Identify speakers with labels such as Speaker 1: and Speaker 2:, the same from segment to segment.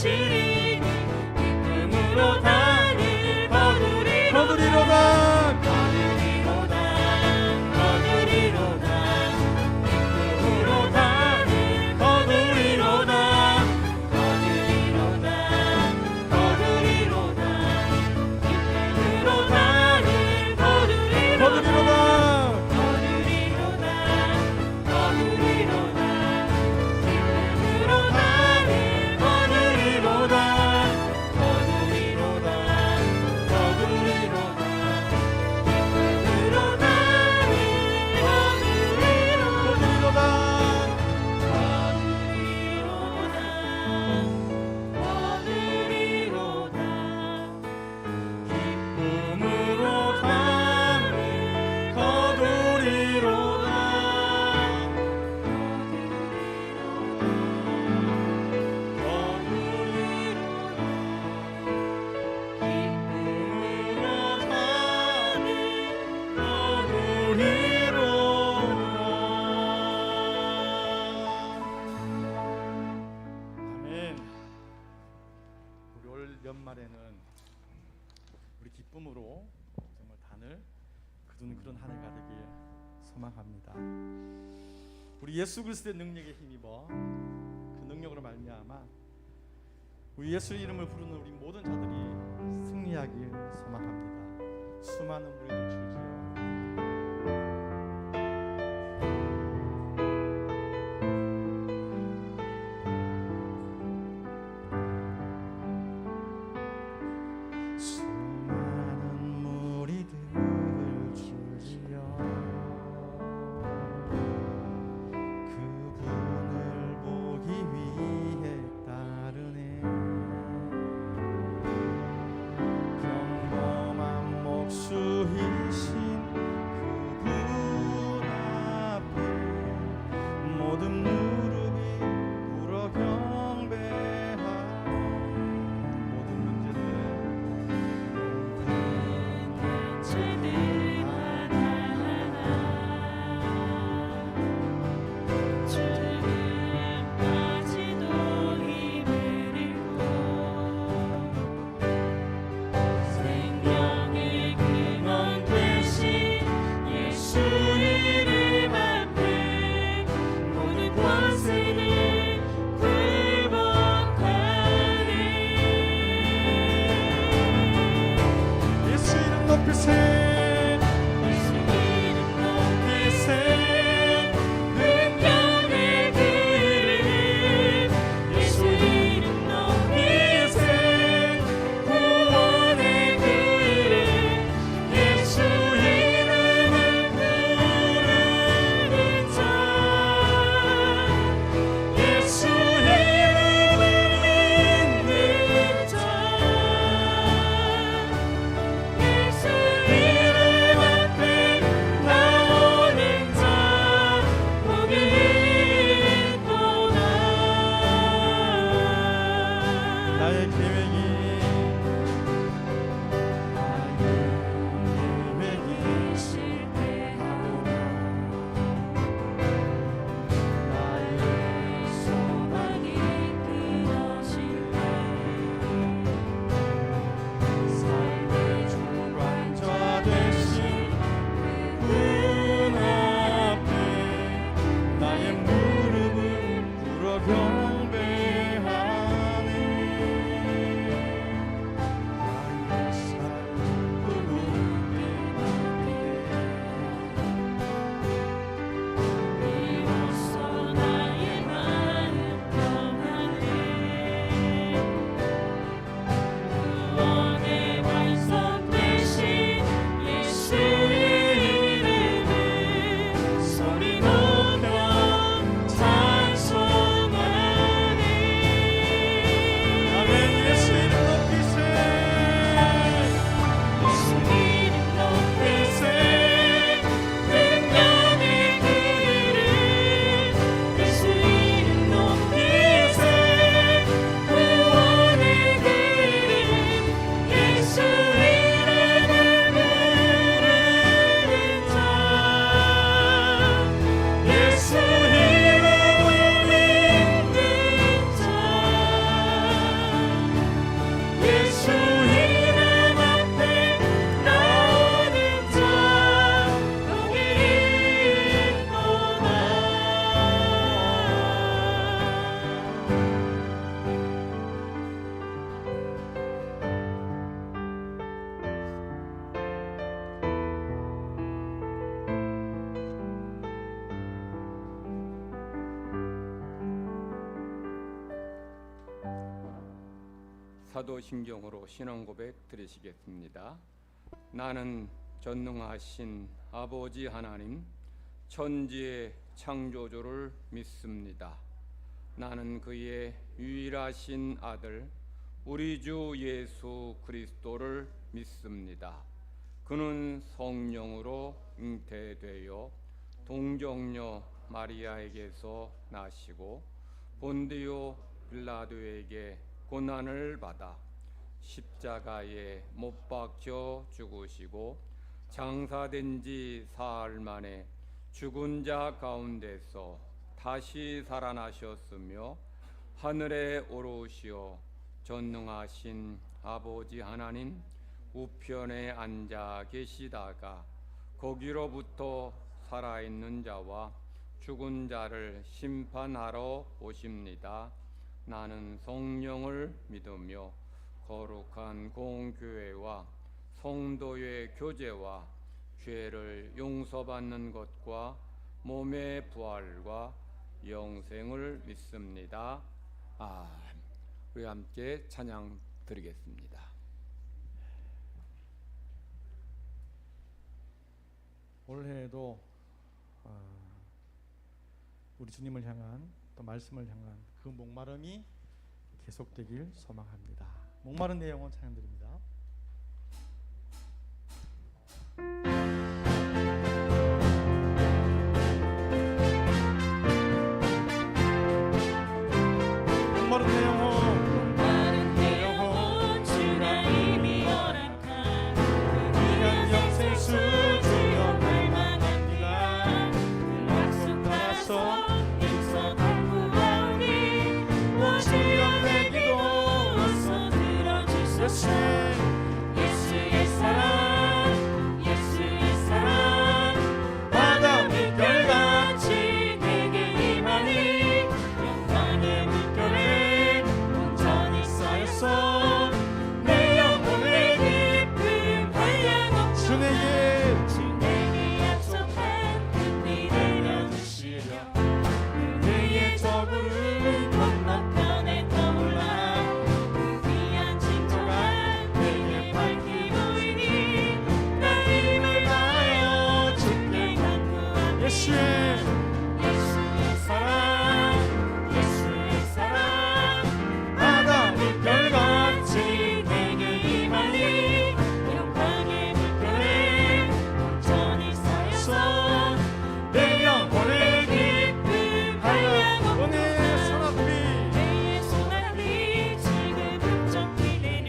Speaker 1: 하시리니 기쁨으로 단을
Speaker 2: 거두리로다
Speaker 1: 거두리로다 거두리로다 기쁨으로 단을 거두리로다 거두리로다 거두리로다 기쁨으로 단을 거두리로다
Speaker 2: 거두리로다 연말에는 우리 기쁨으로 정말 단을 거두는 그런 한 해가 되길 소망합니다. 우리 예수 그리스도의 능력에 힘입어 그 능력으로 말미암아 우리 예수 이름을 부르는 우리 모든 자들이 승리하길 소망합니다. 수많은 무리들 줄지어 주이신
Speaker 3: 사도신경으로 신앙고백 드리시겠습니다. 나는 전능하신 아버지 하나님 천지의 창조주를 믿습니다. 나는 그의 유일하신 아들 우리 주 예수 그리스도를 믿습니다. 그는 성령으로 잉태되어 동정녀 마리아에게서 나시고 본디오 빌라도에게 고난을 받아 십자가에 못 박혀 죽으시고 장사된 지 사흘 만에 죽은 자 가운데서 다시 살아나셨으며 하늘에 오르시어 전능하신 아버지 하나님 우편에 앉아 계시다가 거기로부터 살아있는 자와 죽은 자를 심판하러 오십니다. 나는 성령을 믿으며 거룩한 공교회와 성도의 교제와 죄를 용서받는 것과 몸의 부활과 영생을 믿습니다. 우리 함께 찬양 드리겠습니다.
Speaker 2: 올해에도 우리 주님을 향한 또 말씀을 향한 그 목마름이 계속되길 소망합니다. 목마른 내 영혼 찬양드립니다. 목마른 내 영혼,
Speaker 1: 마른 내 영혼 주가 이미 허락한
Speaker 2: 귀한 영생 수주여
Speaker 1: 갈망합니다. 그 약속 따라서 일서 당부하오니 오시어 내 기도 어서 들어주소서. 예수의 사랑 예수의 사랑 바다 물결같이 내게 임하니 영광의 물결에 온전히 쌓여서 내 영혼의 깊은 한량없이
Speaker 2: 주
Speaker 1: 내게 약속한 끝이 내려주시려 그대의 저구를 건너편에 떠올라 그 귀한 징조가 내게 밝히 보이니 내 힘을 다하여 주께 간구하니
Speaker 2: 예수의
Speaker 1: 예수의 사랑 예수의 사랑
Speaker 2: 바다
Speaker 1: 물결같이 내게 임하니 영광의 물결에 온전히 쌓여서 내 영혼의 깊은 한량
Speaker 2: 은혜의 소나비
Speaker 1: 내의 손앞이 지금 훌쩍 내려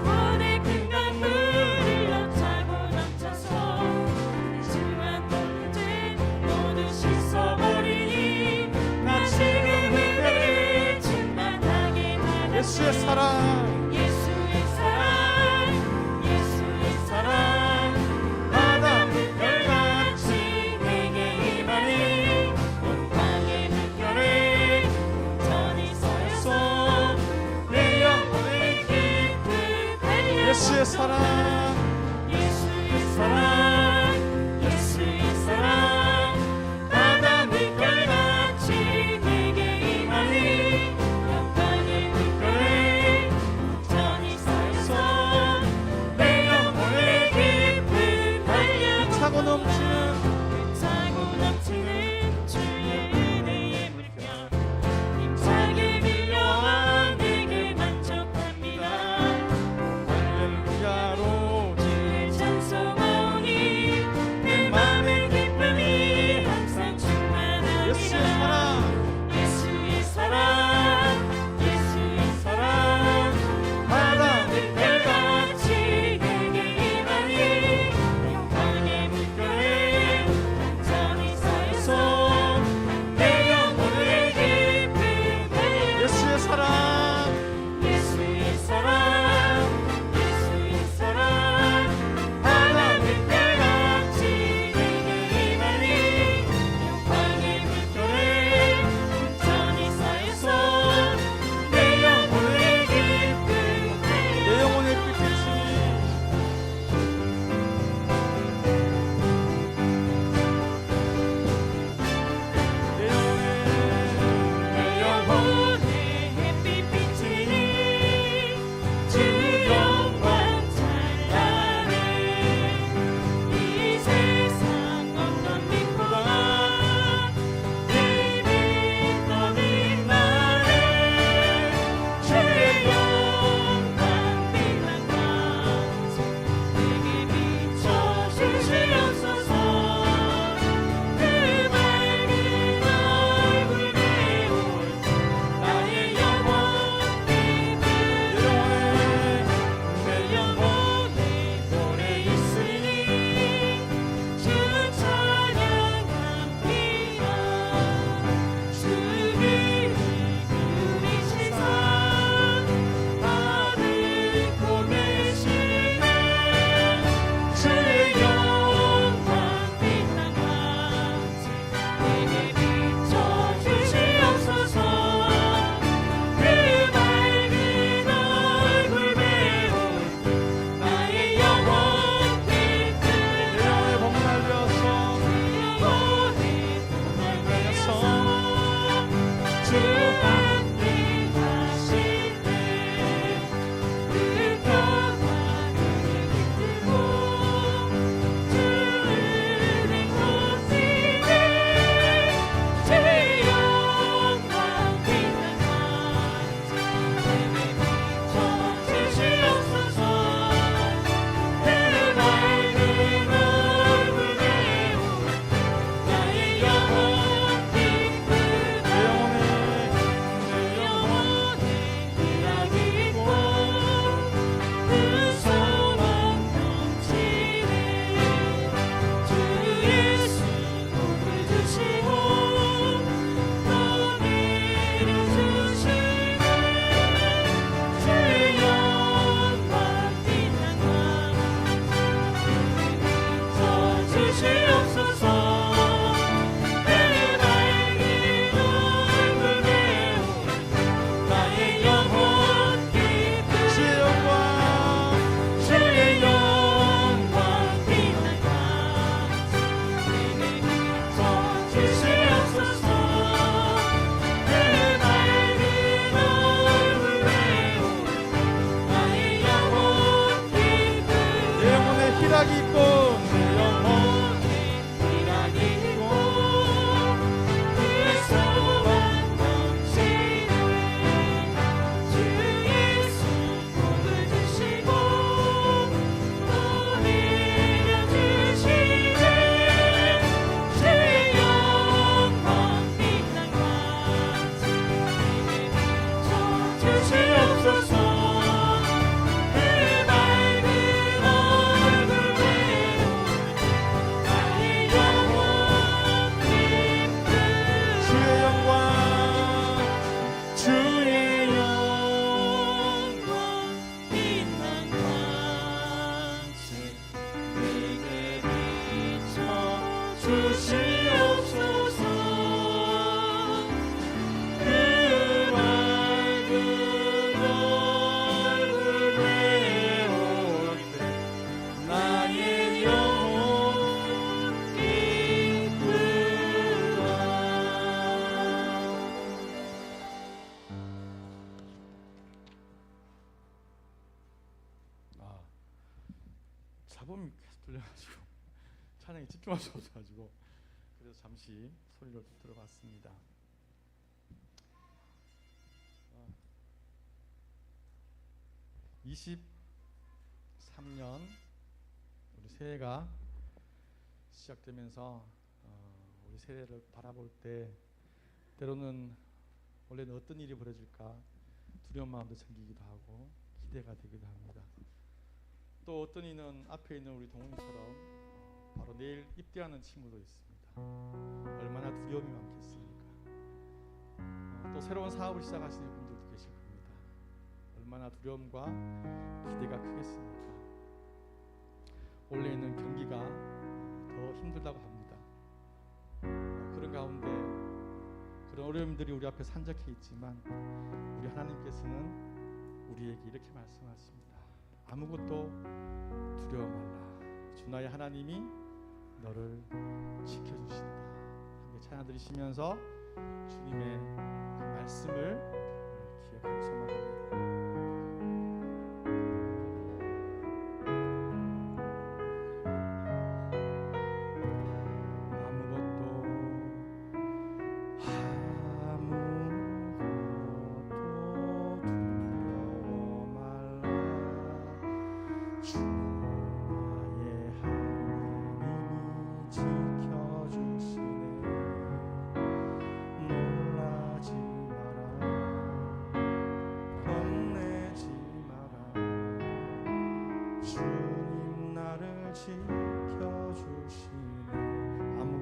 Speaker 1: 구원의 큰 강물이 넘차고 넘쳐서 주한 문제 모두 씻어버리니 나 지금 은혜를 충만하게 받아
Speaker 2: 예수의 사랑
Speaker 1: 예수의 사랑 예수의 사랑 바다 물결같이 내게 임하니 영광의 물결에 온전히 쌓여서 내 영혼의 깊은 한량
Speaker 2: 예수의 사랑
Speaker 1: 예수의 사랑 예수의 사랑 바다 물결같이 내게 임하니 영광의 물결에 온전히 쌓여서 내 영혼의 깊은 한량
Speaker 2: 차고 넘치는
Speaker 1: 차고 넘치는 주의 은혜의 물결 힘차게 밀려와 내게 만족합니다.
Speaker 2: 할렐루야로 잡음이 계속 들려가지고 찬양에 집중할 수 없어가지고 그래서 잠시 소리를 들어봤습니다. 23년 우리 새해가 시작되면서 우리 새해를 바라볼 때 때로는 원래는 어떤 일이 벌어질까 두려운 마음도 생기기도 하고 기대가 되기도 합니다. 또 어떤 이는 앞에 있는 우리 동훈이처럼 바로 내일 입대하는 친구도 있습니다. 얼마나 두려움이 많겠습니까? 또 새로운 사업을 시작하시는 분들도 계실 겁니다. 얼마나 두려움과 기대가 크겠습니까? 올해는 경기가 더 힘들다고 합니다. 그런 가운데 그런 어려움들이 우리 앞에 산적해 있지만 우리 하나님께서는 우리에게 이렇게 말씀하십니다. 아무것도 두려워 말라. 주 나의 하나님이 너를 지켜주신다. 함께 찬양 드리시면서 주님의 그 말씀을 기억하기 소망합니다.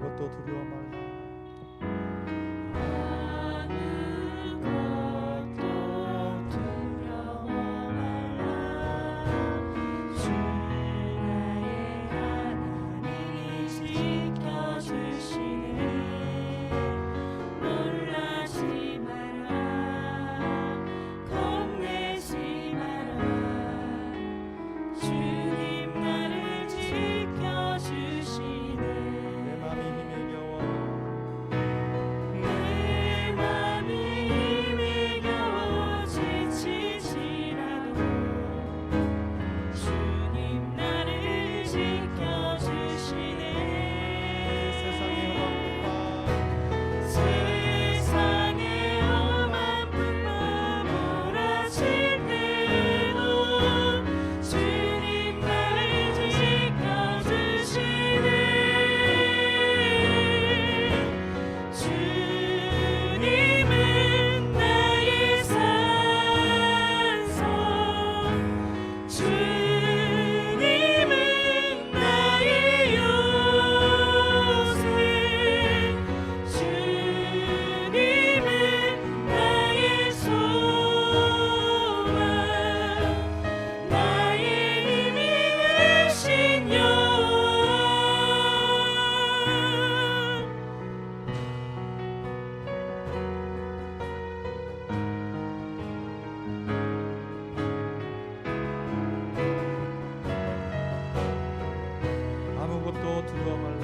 Speaker 2: 아무것도 두려워 말라. 아무것도 두려워 말라.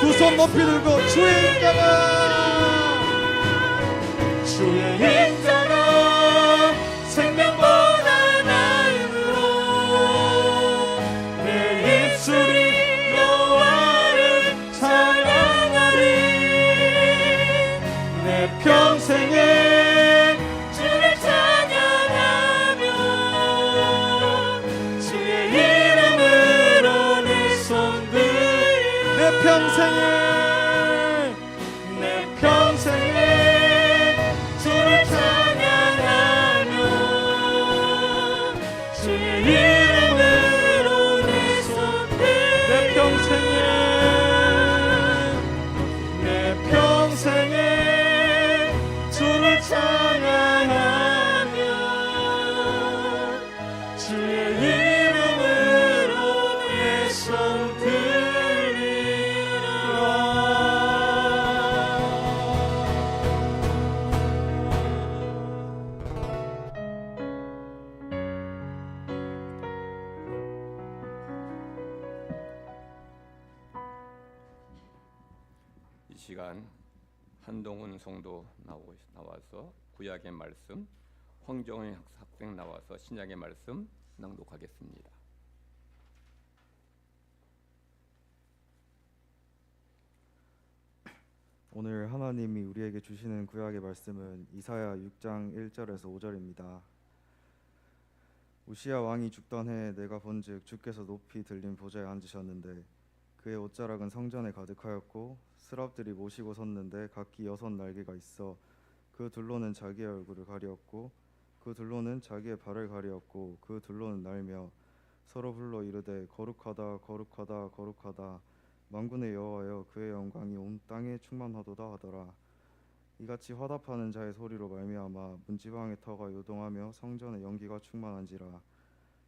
Speaker 2: 두 손 높이 들고 주의 임자가 생명보다 나음으로 내 입술이 여호와를 찬양하리. 내 평생에 주를 찬양하며 주의 이름으로 내 손 들리라. 내 평생에 주를 찬양하며 주의 이름으로 내 손 들리라. 내 평생에 주를 찬양하며 주의 이름으로 내 손
Speaker 3: 이 시간 한동훈 성도 나와서 구약의 말씀, 황정희 학생 나와서 신약의 말씀 낭독하겠습니다.
Speaker 4: 오늘 하나님이 우리에게 주시는 구약의 말씀은 이사야 6장 1절에서 5절입니다. 우시야 왕이 죽던 해에 내가 본즉 주께서 높이 들린 보좌에 앉으셨는데 그의 옷자락은 성전에 가득하였고 스랍들이 모시고 섰는데 각기 6날개가 있어 그 둘로는 자기의 얼굴을 가리었고 그 둘로는 자기의 발을 가리었고 그 둘로는 날며 서로 불러 이르되 거룩하다 거룩하다 거룩하다 만군의 여호와여 그의 영광이 온 땅에 충만하도다 하더라. 이같이 화답하는 자의 소리로 말미암아 문지방의 터가 요동하며 성전의 연기가 충만한지라.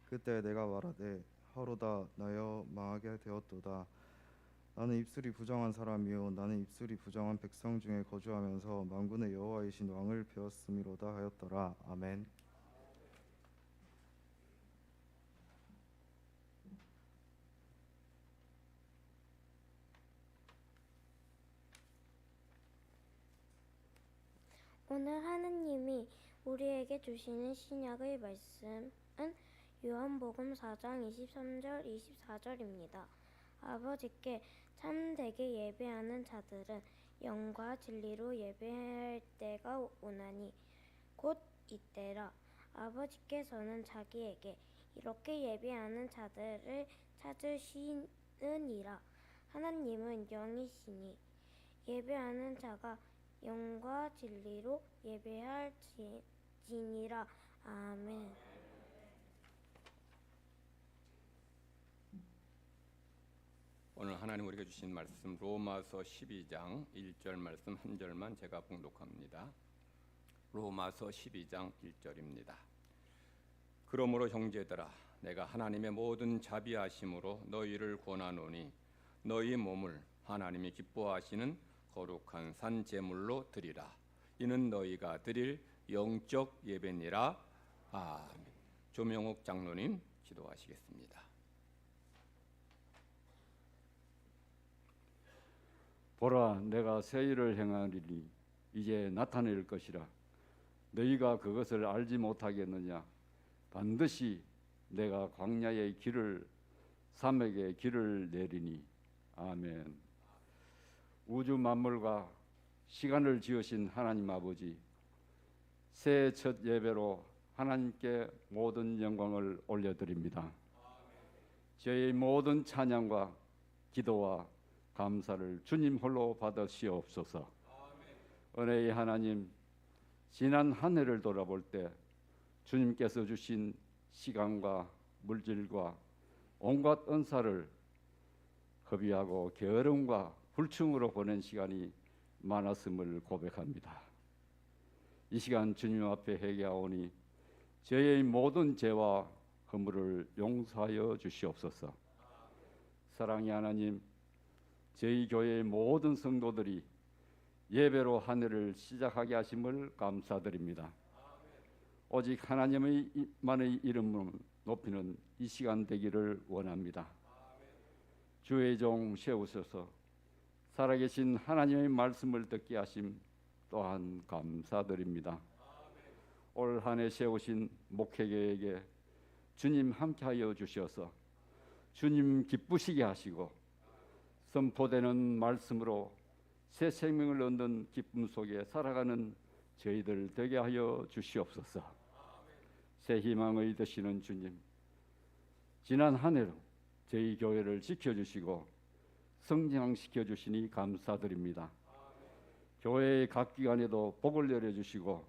Speaker 4: 그때 내가 말하되 하로다 나여 망하게 되었도다. 나는 입술이 부정한 사람이요 나는 입술이 부정한 백성 중에 거주하면서 만군의 여호와이신 왕을 배웠음이로다 하였더라. 아멘.
Speaker 5: 오늘 하느님이 우리에게 주시는 신약의 말씀은 요한복음 4장 23절 24절입니다. 아버지께 참되게 예배하는 자들은 영과 진리로 예배할 때가 오나니 곧 이때라. 아버지께서는 자기에게 이렇게 예배하는 자들을 찾으시느니라. 하나님은 영이시니 예배하는 자가 영과 진리로 예배할지니라. 아멘.
Speaker 3: 오늘 하나님 우리에게 주신 말씀 로마서 12장 1절 말씀 한 절만 제가 봉독합니다. 로마서 12장 1절입니다. 그러므로 형제들아 내가 하나님의 모든 자비하심으로 너희를 권하노니 너희 몸을 하나님이 기뻐하시는 거룩한 산 제물로 드리라. 이는 너희가 드릴 영적 예배니라. 아멘. 조명옥 장로님 기도하시겠습니다.
Speaker 6: 보라, 내가 새 일을 행하리니 이제 나타낼 것이라. 너희가 그것을 알지 못하겠느냐? 반드시 내가 광야의 길을 산맥의 길을 내리니. 아멘. 우주 만물과 시간을 지으신 하나님 아버지, 새해 첫 예배로 하나님께 모든 영광을 올려드립니다. 저희 모든 찬양과 기도와 감사를 주님 홀로 받으시옵소서. 은혜의 하나님, 지난 한 해를 돌아볼 때 주님께서 주신 시간과 물질과 온갖 은사를 허비하고 게으름과 불충으로 보낸 시간이 많았음을 고백합니다. 이 시간 주님 앞에 회개하오니 저의 모든 죄와 허물을 용서하여 주시옵소서. 사랑의 하나님, 저희 교회의 모든 성도들이 예배로 한 해를 시작하게 하심을 감사드립니다. 오직 하나님의 만의 이름을 높이는 이 시간 되기를 원합니다. 주의 종 세우셔서 살아계신 하나님의 말씀을 듣게 하심 또한 감사드립니다. 올 한 해 세우신 목회계에게 주님 함께하여 주셔서 주님 기쁘시게 하시고 선포되는 말씀으로 새 생명을 얻는 기쁨 속에 살아가는 저희들 되게 하여 주시옵소서. 새 희망의 되시는 주님, 지난 한 해로 저희 교회를 지켜주시고 성장시켜 주시니 감사드립니다. 교회의 각 기관에도 복을 내려주시고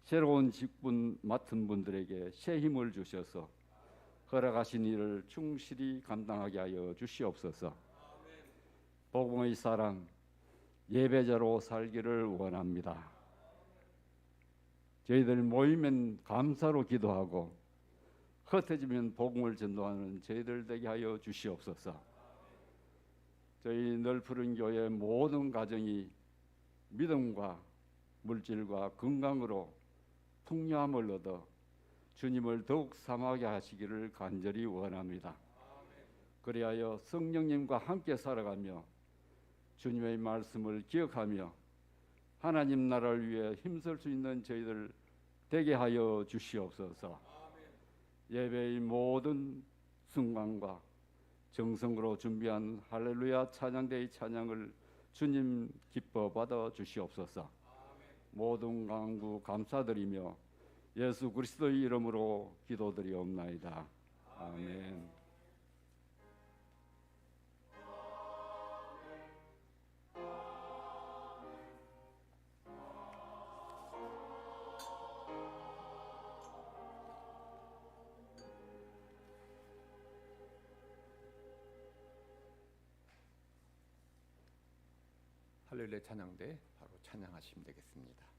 Speaker 6: 새로운 직분 맡은 분들에게 새 힘을 주셔서 허락하신 일을 충실히 감당하게 하여 주시옵소서. 복음의 사람, 예배자로 살기를 원합니다. 저희들 모이면 감사로 기도하고 흩어지면 복음을 전도하는 저희들 되게 하여 주시옵소서. 저희 넓은 교회 모든 가정이 믿음과 물질과 건강으로 풍요함을 얻어 주님을 더욱 사모하게 하시기를 간절히 원합니다. 그리하여 성령님과 함께 살아가며 주님의 말씀을 기억하며 하나님 나라를 위해 힘쓸 수 있는 저희들 되게 하여 주시옵소서. 예배의 모든 순간과 정성으로 준비한 할렐루야 찬양대의 찬양을 주님 기뻐 받아 주시옵소서. 모든 간구 감사드리며 예수 그리스도의 이름으로 기도드리옵나이다. 아멘.
Speaker 3: 할렐루야 찬양대 바로 찬양하시면 되겠습니다.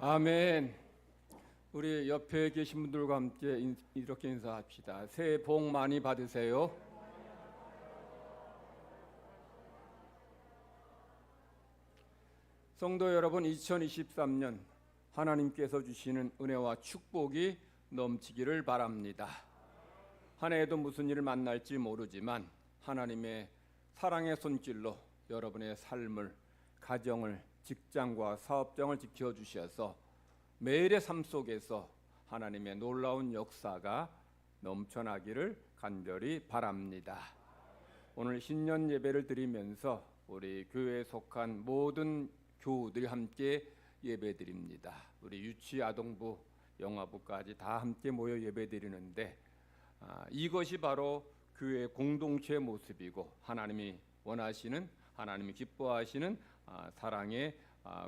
Speaker 3: 아멘. 우리 옆에 계신 분들과 함께 이렇게 인사합시다. 새해 복 많이 받으세요. 성도 여러분, 2023년 하나님께서 주시는 은혜와 축복이 넘치기를 바랍니다. 한 해에도 무슨 일을 만날지 모르지만 하나님의 사랑의 손길로 여러분의 삶을, 가정을, 직장과 사업장을 지켜주셔서 매일의 삶 속에서 하나님의 놀라운 역사가 넘쳐나기를 간절히 바랍니다. 오늘 신년 예배를 드리면서 우리 교회에 속한 모든 교우들이 함께 예배드립니다. 우리 유치, 아동부, 영아부까지 다 함께 모여 예배드리는데 이것이 바로 교회의 공동체의 모습이고 하나님이 원하시는, 하나님이 기뻐하시는 사랑의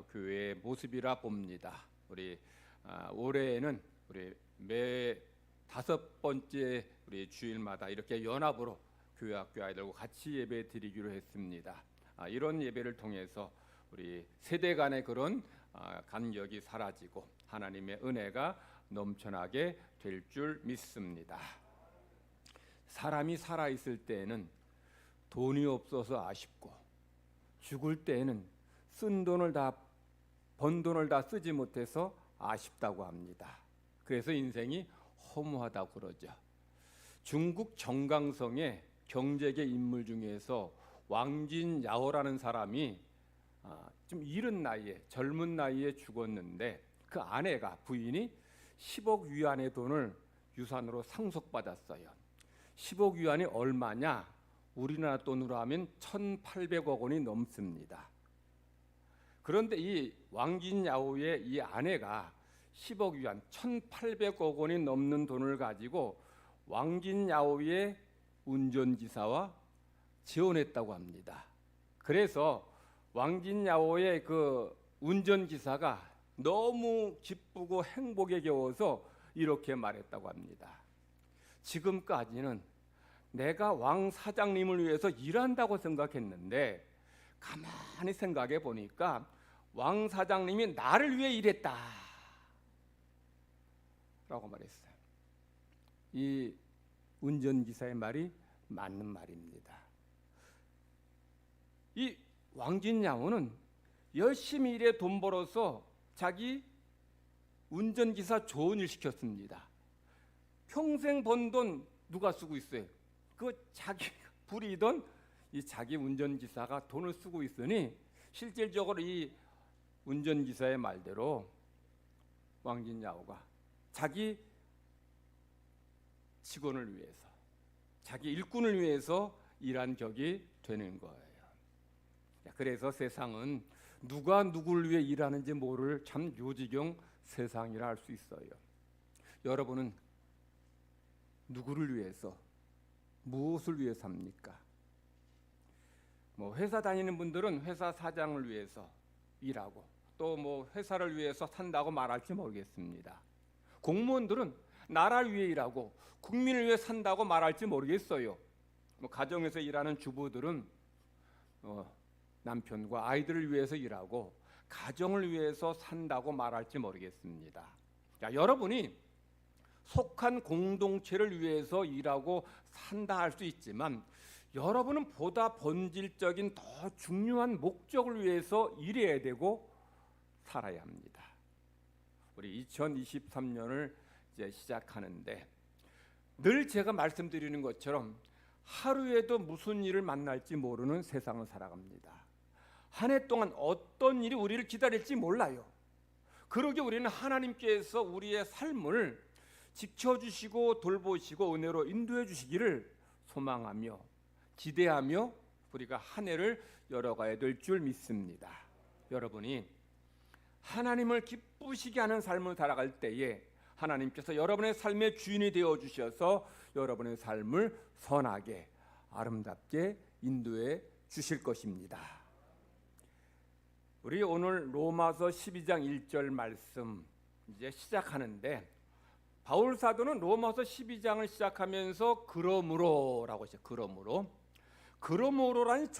Speaker 3: 교회의 모습이라 봅니다. 우리 올해에는 우리 매 5번째 우리 주일마다 이렇게 연합으로 교회 학교 아이들과 같이 예배 드리기로 했습니다. 이런 예배를 통해서 우리 세대 간의 그런 간격이 사라지고 하나님의 은혜가 넘쳐나게 될 줄 믿습니다. 사람이 살아 있을 때에는 돈이 없어서 아쉽고 죽을 때에는 번 돈을 다 쓰지 못해서 아쉽다고 합니다. 그래서 인생이 허무하다고 그러죠. 중국 정강성의 경제계 인물 중에서 왕진야오라는 사람이 좀 이른 나이에, 젊은 나이에 죽었는데 그 아내가, 부인이 10억 위안의 돈을 유산으로 상속받았어요. 10억 위안이 얼마냐? 우리나라 돈으로 하면 1,800억 원이 넘습니다. 그런데 이 왕진야오의 이 아내가 10억 위안, 1,800억 원이 넘는 돈을 가지고 왕진야오의 운전기사와 재혼했다고 합니다. 그래서 왕진야오의 그 운전기사가 너무 기쁘고 행복에 겨워서 이렇게 말했다고 합니다. 지금까지는 내가 왕 사장님을 위해서 일한다고 생각했는데 가만히 생각해 보니까 왕 사장님이 나를 위해 일했다 라고 말했어요. 이 운전기사의 말이 맞는 말입니다. 이 왕진야오는 열심히 일해 돈 벌어서 자기 운전기사 좋은 일 시켰습니다. 평생 번 돈 누가 쓰고 있어요? 그 자기 부리던 이 자기 운전기사가 돈을 쓰고 있으니 실질적으로 이 운전기사의 말대로 왕진야오가 자기 직원을 위해서, 자기 일꾼을 위해서 일한 격이 되는 거예요. 그래서 세상은 누가 누구를 위해 일하는지 모를 참 요지경 세상이라 할 수 있어요. 여러분은 누구를 위해서, 무엇을 위해 삽니까? 뭐 회사 다니는 분들은 회사 사장을 위해서 일하고 또 뭐 회사를 위해서 산다고 말할지 모르겠습니다. 공무원들은 나라를 위해 일하고 국민을 위해 산다고 말할지 모르겠어요. 뭐 가정에서 일하는 주부들은 남편과 아이들을 위해서 일하고 가정을 위해서 산다고 말할지 모르겠습니다. 자, 여러분이 속한 공동체를 위해서 일하고 산다 할 수 있지만 여러분은 보다 본질적인 더 중요한 목적을 위해서 일해야 되고 살아야 합니다. 우리 2023년을 이제 시작하는데 늘 제가 말씀드리는 것처럼 하루에도 무슨 일을 만날지 모르는 세상을 살아갑니다. 한 해 동안 어떤 일이 우리를 기다릴지 몰라요. 그러기에 우리는 하나님께서 우리의 삶을 지켜주시고 돌보시고 은혜로 인도해 주시기를 소망하며 기대하며 우리가 한 해를 열어가야 될 줄 믿습니다. 여러분이 하나님을 기쁘시게 하는 삶을 살아갈 때에 하나님께서 여러분의 삶의 주인이 되어 주셔서 여러분의 삶을 선하게 아름답게 인도해 주실 것입니다. 우리 오늘 로마서 12장 1절 말씀 이제 시작하는데 바울 사도는 로마서 12장을 시작하면서 그러므로라고 했어요. 그러므로라는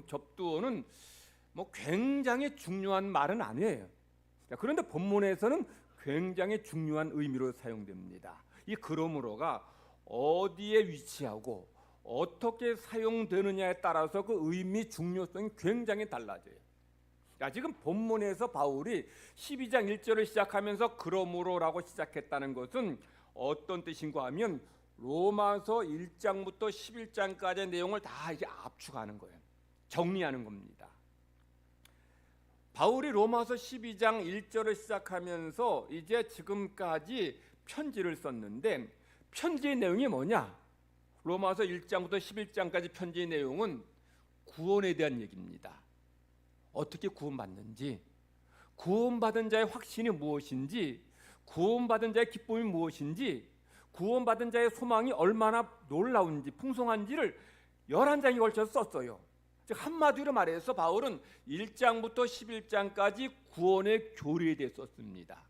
Speaker 3: 접두어는 뭐 굉장히 중요한 말은 아니에요. 자, 그런데 본문에서는 굉장히 중요한 의미로 사용됩니다. 이 그러므로가 어디에 위치하고 어떻게 사용되느냐에 따라서 그 의미 중요성이 굉장히 달라져요. 자, 지금 본문에서 바울이 12장 1절을 시작하면서 그러므로라고 시작했다는 것은 어떤 뜻인가 하면 로마서 1장부터 11장까지의 내용을 다 이제 압축하는 거예요. 정리하는 겁니다. 바울이 로마서 12장 1절을 시작하면서 이제 지금까지 편지를 썼는데 편지의 내용이 뭐냐? 로마서 1장부터 11장까지 편지의 내용은 구원에 대한 얘기입니다. 어떻게 구원받는지, 구원받은 자의 확신이 무엇인지, 구원받은 자의 기쁨이 무엇인지, 구원받은 자의 소망이 얼마나 놀라운지 풍성한지를 11장에 걸쳐서 썼어요. 즉 한마디로 말해서 바울은 1장부터 11장까지 구원의 교리에 대해 썼습니다.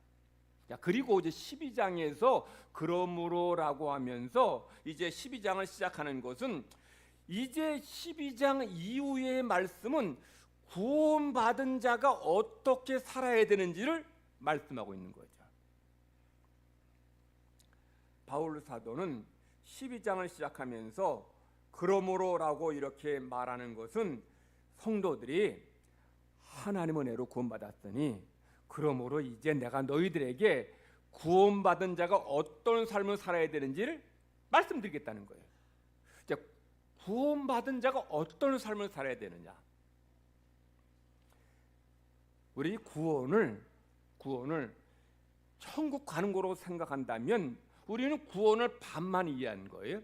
Speaker 3: 자, 그리고 이제 12장에서 그러므로라고 하면서 이제 12장을 시작하는 것은 이제 12장 이후의 말씀은 구원받은 자가 어떻게 살아야 되는지를 말씀하고 있는 거죠. 바울 사도는 12장을 시작하면서 그러므로라고 이렇게 말하는 것은 성도들이 하나님의 은혜로 구원받았으니 그러므로 이제 내가 너희들에게 구원받은 자가 어떤 삶을 살아야 되는지를 말씀드리겠다는 거예요. 이제 구원받은 자가 어떤 삶을 살아야 되느냐? 우리 구원을 천국 가는 거로 생각한다면 우리는 구원을 반만 이해한 거예요.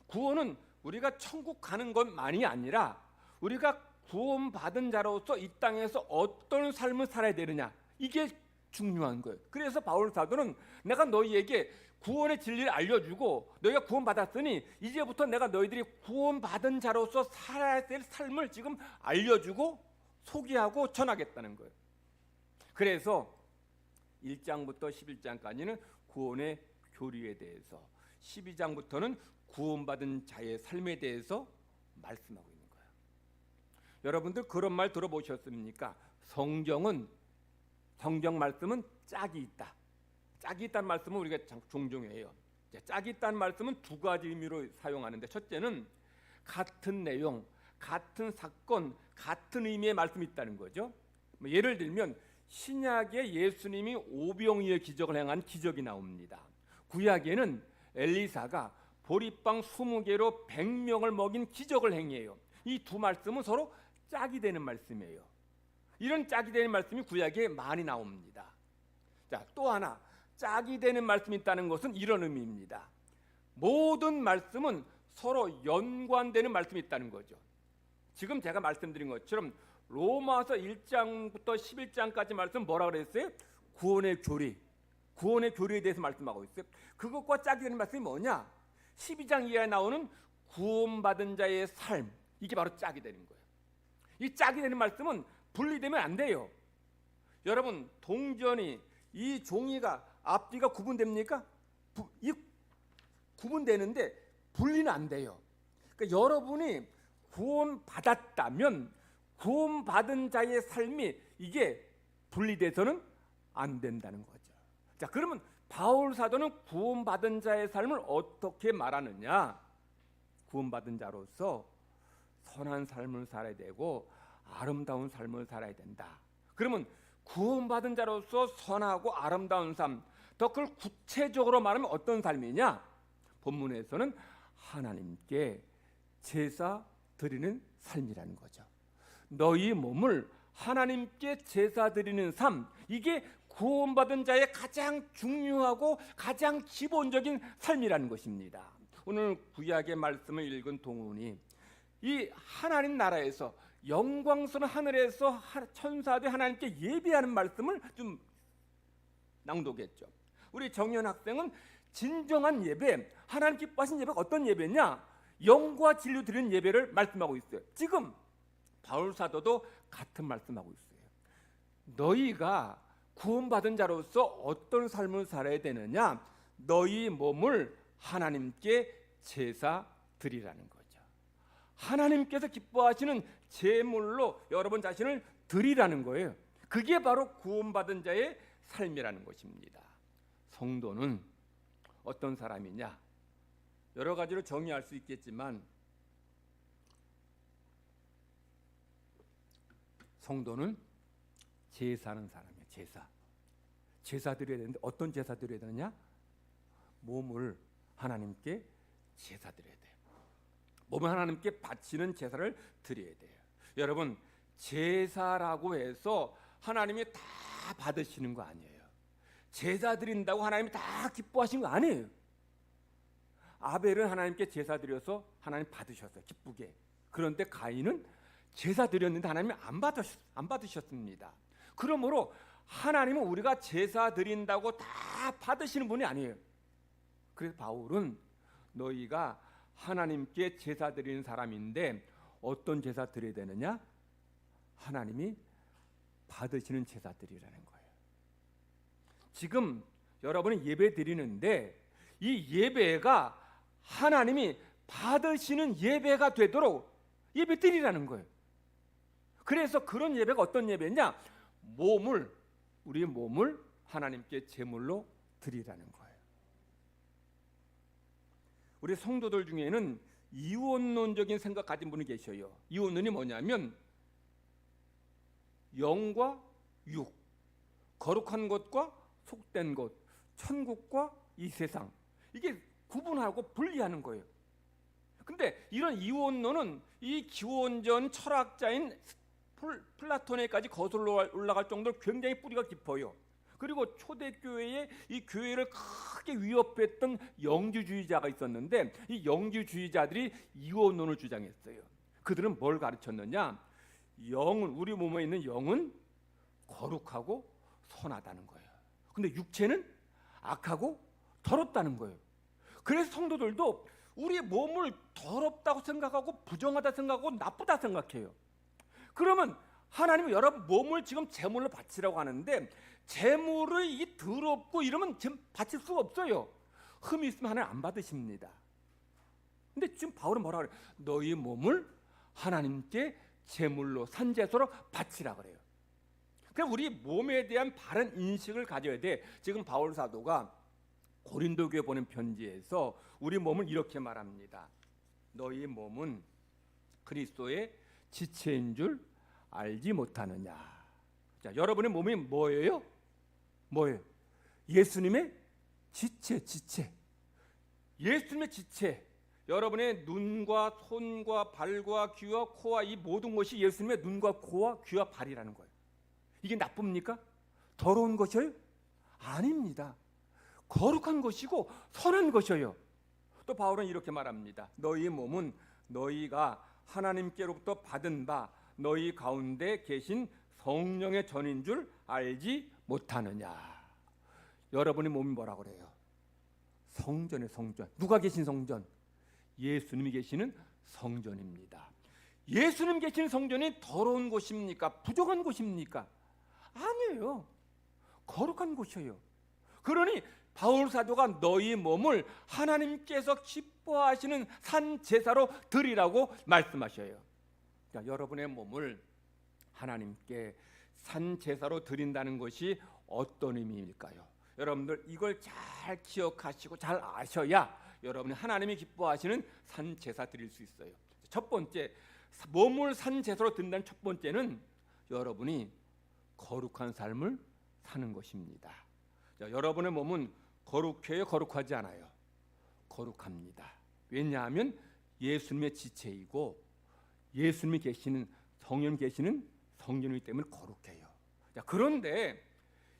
Speaker 3: 구원은 우리가 천국 가는 것만이 아니라 우리가 구원받은 자로서 이 땅에서 어떤 삶을 살아야 되느냐, 이게 중요한 거예요. 그래서 바울 사도는 내가 너희에게 구원의 진리를 알려주고 너희가 구원받았으니 이제부터 내가 너희들이 구원받은 자로서 살아야 될 삶을 지금 알려주고 소개하고 전하겠다는 거예요. 그래서 1장부터 11장까지는 구원의 교리에 대해서, 12장부터는 구원받은 자의 삶에 대해서 말씀하고 있는 거예요. 여러분들 그런 말 들어보셨습니까? 성경 말씀은 짝이 있다. 짝이 있다는 말씀은 우리가 종종 해요. 짝이 있다는 말씀은 두 가지 의미로 사용하는데, 첫째는 같은 내용, 같은 사건, 같은 의미의 말씀이 있다는 거죠. 예를 들면 신약에 예수님이 오병이의 기적을 행한 기적이 나옵니다. 구약에는 엘리사가 보리빵 20개로 100명을 먹인 기적을 행해요. 이 두 말씀은 서로 짝이 되는 말씀이에요. 이런 짝이 되는 말씀이 구약에 많이 나옵니다. 자, 또 하나 짝이 되는 말씀이 있다는 것은 이런 의미입니다. 모든 말씀은 서로 연관되는 말씀이 있다는 거죠. 지금 제가 말씀드린 것처럼 로마서 1장부터 11장까지 말씀 뭐라 그랬어요? 구원의 교리에 대해서 말씀하고 있어요. 그것과 짝이 되는 말씀이 뭐냐? 12장 이하에 나오는 구원받은 자의 삶, 이게 바로 짝이 되는 거예요. 이 짝이 되는 말씀은 분리되면 안 돼요. 여러분, 동전이 이 종이가 앞뒤가 구분됩니까? 구분되는데 분리는 안 돼요. 그러니까 여러분이 구원받았다면 구원받은 자의 삶이 이게 분리돼서는 안 된다는 거죠. 자, 그러면 바울 사도는 구원받은 자의 삶을 어떻게 말하느냐? 구원받은 자로서 선한 삶을 살아야 되고 아름다운 삶을 살아야 된다. 그러면 구원받은 자로서 선하고 아름다운 삶, 더 그걸 구체적으로 말하면 어떤 삶이냐? 본문에서는 하나님께 제사 드리는 삶이라는 거죠. 너희 몸을 하나님께 제사 드리는 삶, 이게 구원받은 자의 가장 중요하고 가장 기본적인 삶이라는 것입니다. 오늘 구약의 말씀을 읽은 동훈이 이 하나님 나라에서 영광스러운 하늘에서 천사들이 하나님께 예배하는 말씀을 좀 낭독했죠. 우리 정연 학생은 진정한 예배, 하나님 기뻐하신 예배가 어떤 예배냐? 영과 진리로 드리는 예배를 말씀하고 있어요. 지금 바울 사도도 같은 말씀하고 있어요. 너희가 구원받은 자로서 어떤 삶을 살아야 되느냐? 너희 몸을 하나님께 제사 드리라는 거죠. 하나님께서 기뻐하시는 제물로 여러분 자신을 드리라는 거예요. 그게 바로 구원받은 자의 삶이라는 것입니다. 성도는 어떤 사람이냐? 여러 가지로 정의할 수 있겠지만 성도는 제사하는 사람이에요. 제사 드려야 되는데 어떤 제사 드려야 되느냐? 몸을 하나님께 제사 드려야 돼요. 몸을 하나님께 바치는 제사를 드려야 돼요. 여러분, 제사라고 해서 하나님이 다 받으시는 거 아니에요. 제사 드린다고 하나님이 다 기뻐하신 거 아니에요. 아벨은 하나님께 제사 드려서 하나님 받으셨어요. 기쁘게. 그런데 가인은 제사 드렸는데 하나님이 안 받으셨습니다. 그러므로 하나님은 우리가 제사 드린다고 다 받으시는 분이 아니에요. 그래서 바울은 너희가 하나님께 제사 드리는 사람인데 어떤 제사 드려야 되느냐? 하나님이 받으시는 제사 드리라는 거예요. 지금 여러분이 예배 드리는데 이 예배가 하나님이 받으시는 예배가 되도록 예배 드리라는 거예요. 그래서 그런 예배가 어떤 예배냐? 우리의 몸을 하나님께 제물로 드리라는 거예요. 우리 성도들 중에는 이원론적인 생각 가진 분이 계셔요. 이원론이 뭐냐면 영과 육, 거룩한 것과 속된 것, 천국과 이 세상, 이게 구분하고 분리하는 거예요. 근데 이런 이원론은 이 기원전 철학자인 플라톤에까지 거슬러 올라갈 정도로 굉장히 뿌리가 깊어요. 그리고 초대교회에 이 교회를 크게 위협했던 영주주의자가 있었는데 이 영주주의자들이 이원론을 주장했어요. 그들은 뭘 가르쳤느냐? 우리 몸에 있는 영은 거룩하고 선하다는 거예요. 근데 육체는 악하고 더럽다는 거예요. 그래서 성도들도 우리 몸을 더럽다고 생각하고 부정하다 생각하고 나쁘다 생각해요. 그러면 하나님은 여러분 몸을 지금 제물로 바치라고 하는데 제물을 이 더럽고 이러면 바칠 수가 없어요. 흠이 있으면 하나님 안 받으십니다. 근데 지금 바울은 뭐라 그래요? 너희 몸을 하나님께 제물로 산제소로 바치라 그래요. 그럼 우리 몸에 대한 바른 인식을 가져야 돼. 지금 바울 사도가 고린도 교회 보낸 편지에서 우리 몸을 이렇게 말합니다. 너희 몸은 그리스도의 지체인 줄 알지 못하느냐. 자, 여러분의 몸이 뭐예요? 예수님의 지체. 예수님의 지체. 여러분의 눈과 손과 발과 귀와 코와 이 모든 것이 예수님의 눈과 코와 귀와 발이라는 거예요. 이게 나쁩니까? 더러운 것이에요? 아닙니다. 거룩한 것이고 선한 것이에요. 또 바울은 이렇게 말합니다. 너희 몸은 너희가 하나님께로부터 받은 바 너희 가운데 계신 성령의 전인 줄 알지 못하느냐. 여러분의 몸이 뭐라고 그래요? 성전의 성전. 누가 계신 성전? 예수님이 계시는 성전입니다. 예수님 계시는 성전이 더러운 곳입니까? 부족한 곳입니까? 아니에요. 거룩한 곳이에요. 그러니 바울 사도가 너희 몸을 하나님께서 기뻐하시는 산 제사로 드리라고 말씀하셔요. 그러니까 여러분의 몸을 하나님께 산 제사로 드린다는 것이 어떤 의미일까요? 여러분들 이걸 잘 기억하시고 잘 아셔야 여러분이 하나님이 기뻐하시는 산 제사 드릴 수 있어요. 첫 번째, 몸을 산 제사로 드린다는 첫 번째는 여러분이 거룩한 삶을 사는 것입니다. 자, 여러분의 몸은 거룩해요, 거룩하지 않아요? 거룩합니다. 왜냐하면 예수님의 지체이고 예수님이 계시는 성령 계시는 성전이기 때문에 거룩해요. 자, 그런데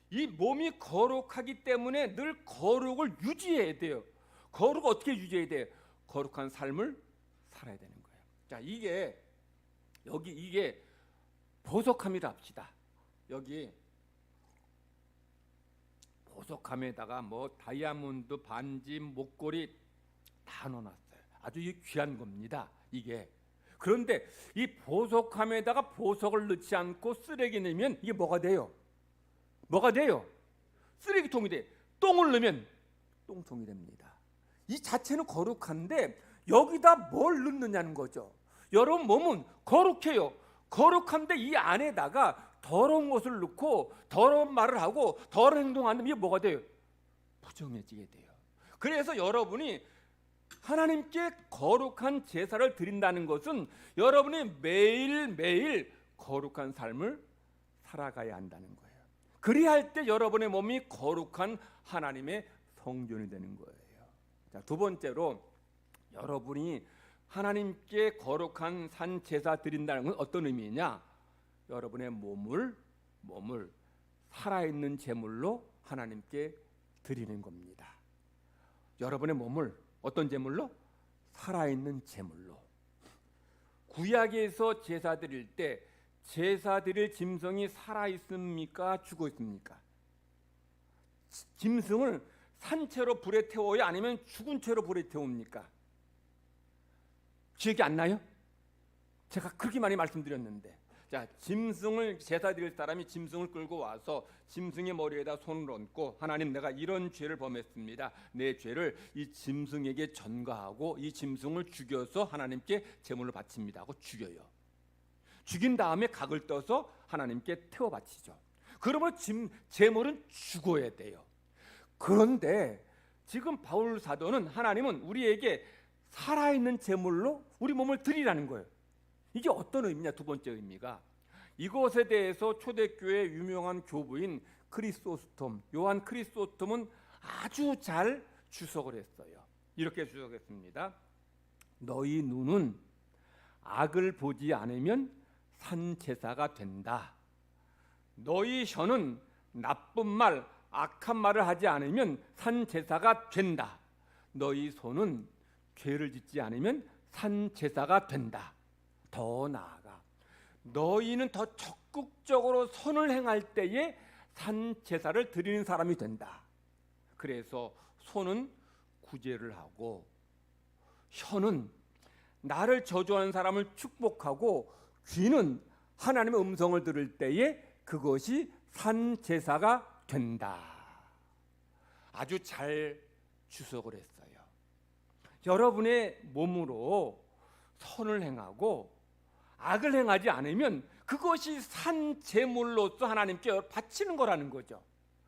Speaker 3: 이 몸이 거룩하기 때문에 늘 거룩을 유지해야 돼요. 거룩 어떻게 유지해야 돼요? 거룩한 삶을 살아야 되는 거예요. 자, 이게 보석함이라 합시다. 여기 보석함에다가 뭐 다이아몬드 반지, 목걸이 다 넣어놨어요. 아주 귀한 겁니다. 이게. 그런데 이 보석함에다가 보석을 넣지 않고 쓰레기 넣으면 이게 뭐가 돼요? 쓰레기통이 돼. 똥을 넣으면 똥통이 됩니다. 이 자체는 거룩한데 여기다 뭘 넣느냐는 거죠. 여러분 몸은 거룩해요. 거룩한데 이 안에다가 더러운 것을 넣고 더러운 말을 하고 더러운 행동하면 이게 뭐가 돼요? 부정해지게 돼요. 그래서 여러분이 하나님께 거룩한 제사를 드린다는 것은 여러분이 매일매일 거룩한 삶을 살아가야 한다는 거예요. 그리할 때 여러분의 몸이 거룩한 하나님의 성전이 되는 거예요. 자, 두 번째로 여러분이 하나님께 거룩한 산 제사 드린다는 건 어떤 의미냐? 여러분의 몸을 살아있는 제물로 하나님께 드리는 겁니다. 여러분의 몸을 어떤 제물로? 살아있는 제물로. 구약에서 제사 드릴 때 제사 드릴 짐승이 살아 있습니까? 죽어 있습니까? 짐승을 산채로 불에 태워요? 아니면 죽은 채로 불에 태웁니까? 기억이 안 나요? 제가 그렇게 많이 말씀드렸는데, 자, 짐승을 제사 드릴 사람이 짐승을 끌고 와서 짐승의 머리에다 손을 얹고 하나님, 내가 이런 죄를 범했습니다. 내 죄를 이 짐승에게 전가하고 이 짐승을 죽여서 하나님께 제물로 바칩니다 하고 죽여요. 죽인 다음에 각을 떠서 하나님께 태워 바치죠. 그러면 제물은 죽어야 돼요. 그런데 지금 바울 사도는 하나님은 우리에게 살아있는 제물로 우리 몸을 드리라는 거예요. 이게 어떤 의미냐? 두 번째 의미가, 이것에 대해서 초대교회 유명한 교부인 크리소스톰, 요한 크리소스톰은 아주 잘 주석을 했어요. 이렇게 주석했습니다. 너희 눈은 악을 보지 않으면 산 제사가 된다. 너희 혀는 나쁜 말, 악한 말을 하지 않으면 산 제사가 된다. 너희 손은 죄를 짓지 않으면 산 제사가 된다. 더 나아가 너희는 더 적극적으로 선을 행할 때에 산 제사를 드리는 사람이 된다. 그래서 손은 구제를 하고 혀는 나를 저주하는 사람을 축복하고 귀는 하나님의 음성을 들을 때에 그것이 산 제사가 된다. 아주 잘 주석을 했어요. 여러분의 몸으로 선을 행하고 악을 행하지 않으면 그것이 산 제물로서 하나님께 바치는 거라는 거죠.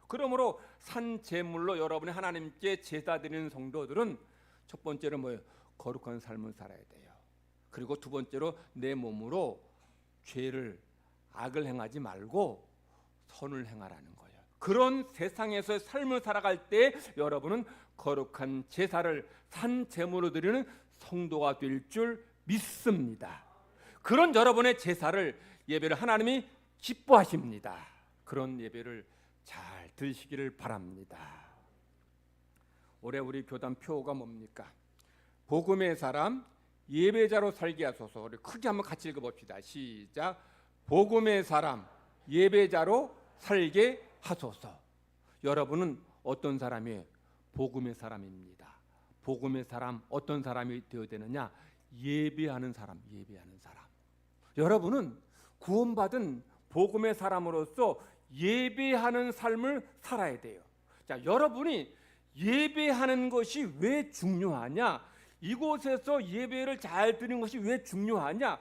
Speaker 3: 그러므로 산 제물로 여러분이 하나님께 제사 드리는 성도들은 첫 번째로 뭐예요? 거룩한 삶을 살아야 돼요. 그리고 두 번째로 내 몸으로 죄를, 악을 행하지 말고 선을 행하라는 거예요. 그런 세상에서의 삶을 살아갈 때 여러분은 거룩한 제사를 산 제물로 드리는 성도가 될 줄 믿습니다. 그런 여러분의 제사를, 예배를 하나님이 기뻐하십니다. 그런 예배를 잘 드리시기를 바랍니다. 올해 우리 교단 표어가 뭡니까? 복음의 사람 예배자로 살게 하소서. 우리 크게 한번 같이 읽어봅시다. 시작. 복음의 사람 예배자로 살게 하소서. 여러분은 어떤 사람이에요? 복음의 사람입니다. 복음의 사람, 어떤 사람이 되어야 되느냐? 예배하는 사람, 예배하는 사람. 여러분은 구원받은 복음의 사람으로서 예배하는 삶을 살아야 돼요. 자, 여러분이 예배하는 것이 왜 중요하냐? 이곳에서 예배를 잘 드리는 것이 왜 중요하냐?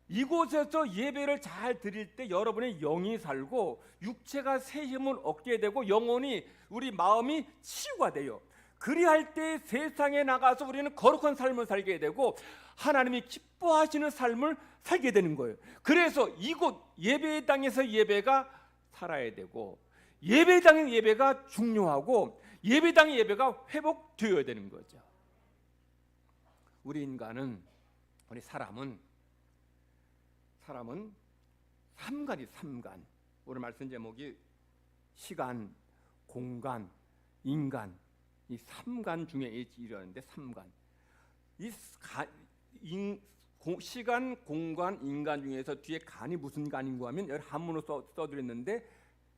Speaker 3: 이곳에서 예배를 잘 드릴 때 여러분의 영이 살고 육체가 새 힘을 얻게 되고 영혼이, 우리 마음이 치유가 돼요. 그리할 때 세상에 나가서 우리는 거룩한 삶을 살게 되고 하나님이 기뻐하시는 삶을 살게 되는 거예요. 그래서 이곳 예배당에서 예배가 살아야 되고 예배당의 예배가 중요하고 예배당의 예배가 회복되어야 되는 거죠. 우리 인간은, 우리 사람은 삼간이 삼간. 오늘 말씀 제목이 시간, 공간, 인간, 이 삼간 중에 이러는데 삼간. 시간, 공간, 인간 중에서 뒤에 간이 무슨 간인가 하면 여기 한문으로 써드렸는데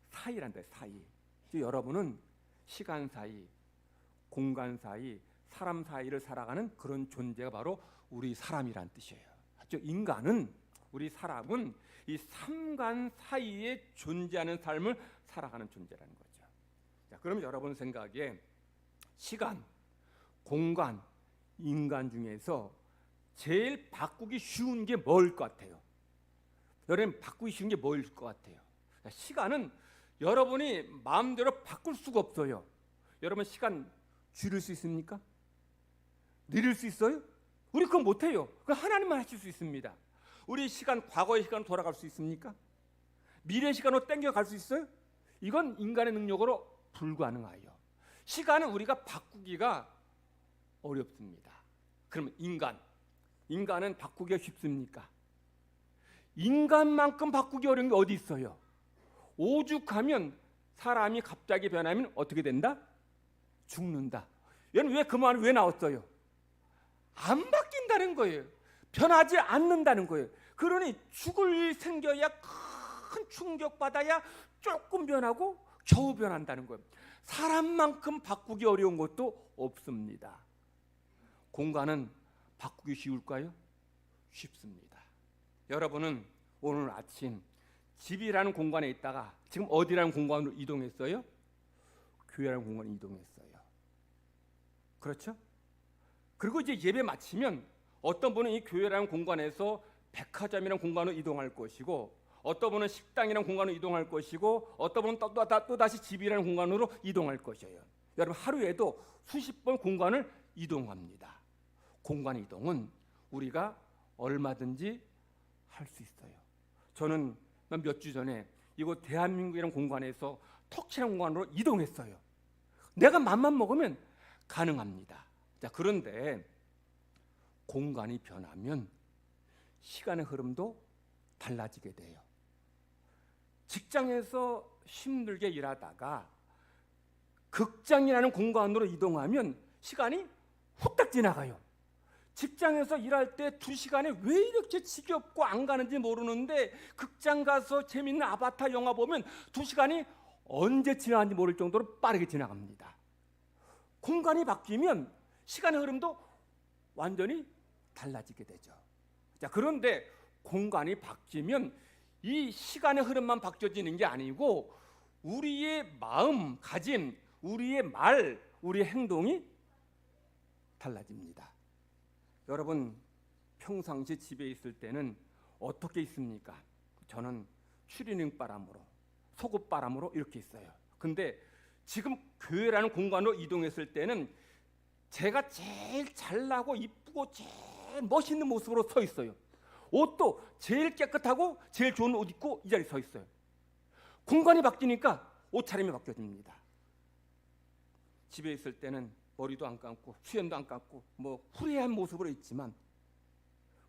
Speaker 3: 사이란다. 사이. 여러분은 시간 사이, 공간 사이, 사람 사이를 살아가는 그런 존재가 바로 우리 사람이란 뜻이에요. 인간은, 우리 사람은 이 삼간 사이에 존재하는 삶을 살아가는 존재라는 거죠. 자, 그럼 여러분 생각에 시간, 공간, 인간 중에서 제일 바꾸기 쉬운 게 뭘 것 같아요? 여러분 바꾸기 쉬운 게 뭐일 것 같아요? 시간은 여러분이 마음대로 바꿀 수가 없어요. 여러분 시간 줄일 수 있습니까? 늘릴 수 있어요? 우리 그건 못해요. 그건 하나님만 하실 수 있습니다. 우리 시간, 과거의 시간으로 돌아갈 수 있습니까? 미래 시간으로 땡겨갈 수 있어요? 이건 인간의 능력으로 불가능해요. 시간은 우리가 바꾸기가 어렵습니다. 그러면 인간은 바꾸기가 쉽습니까? 인간만큼 바꾸기 어려운 게 어디 있어요? 오죽하면 사람이 갑자기 변하면 어떻게 된다? 죽는다. 얘는 왜 그 말이 왜 나왔어요? 안 바뀐다는 거예요. 변하지 않는다는 거예요. 그러니 죽을 일 생겨야 큰 충격받아야 조금 변하고 겨우 변한다는 거예요. 사람만큼 바꾸기 어려운 것도 없습니다. 공간은 바꾸기 쉬울까요? 쉽습니다. 여러분은 오늘 아침 집이라는 공간에 있다가 지금 어디라는 공간으로 이동했어요? 교회라는 공간에 이동했어요. 그렇죠? 그리고 이제 예배 마치면 어떤 분은 이 교회라는 공간에서 백화점이라는 공간으로 이동할 것이고, 어떤 분은 식당이라는 공간으로 이동할 것이고, 어떤 분은 또다시 집이라는 공간으로 이동할 것이에요. 여러분 하루에도 수십 번 공간을 이동합니다. 공간 이동은 우리가 얼마든지 할 수 있어요. 저는 몇 주 전에 이곳 대한민국이라는 공간에서 터키라는 공간으로 이동했어요. 내가 맘만 먹으면 가능합니다. 자, 그런데 공간이 변하면 시간의 흐름도 달라지게 돼요. 직장에서 힘들게 일하다가 극장이라는 공간으로 이동하면 시간이 후딱 지나가요. 직장에서 일할 때 2시간에 왜 이렇게 지겹고 안 가는지 모르는데 극장 가서 재밌는 아바타 영화 보면 2시간이 언제 지나는지 모를 정도로 빠르게 지나갑니다. 공간이 바뀌면 시간의 흐름도 완전히 달라지게 되죠. 자, 그런데 공간이 바뀌면 이 시간의 흐름만 바뀌어지는 게 아니고 우리의 마음가짐, 우리의 말, 우리의 행동이 달라집니다. 여러분 평상시 집에 있을 때는 어떻게 있습니까? 저는 추리닝 바람으로, 속옷 바람으로 이렇게 있어요. 근데 지금 교회라는 공간으로 이동했을 때는 제가 제일 잘나고 이쁘고 제일 멋있는 모습으로 서 있어요. 옷도 제일 깨끗하고 제일 좋은 옷 입고 이 자리에 서 있어요. 공간이 바뀌니까 옷차림이 바뀌어집니다. 집에 있을 때는 머리도 안 감고 수염도 안 감고 뭐 후리한 모습으로 있지만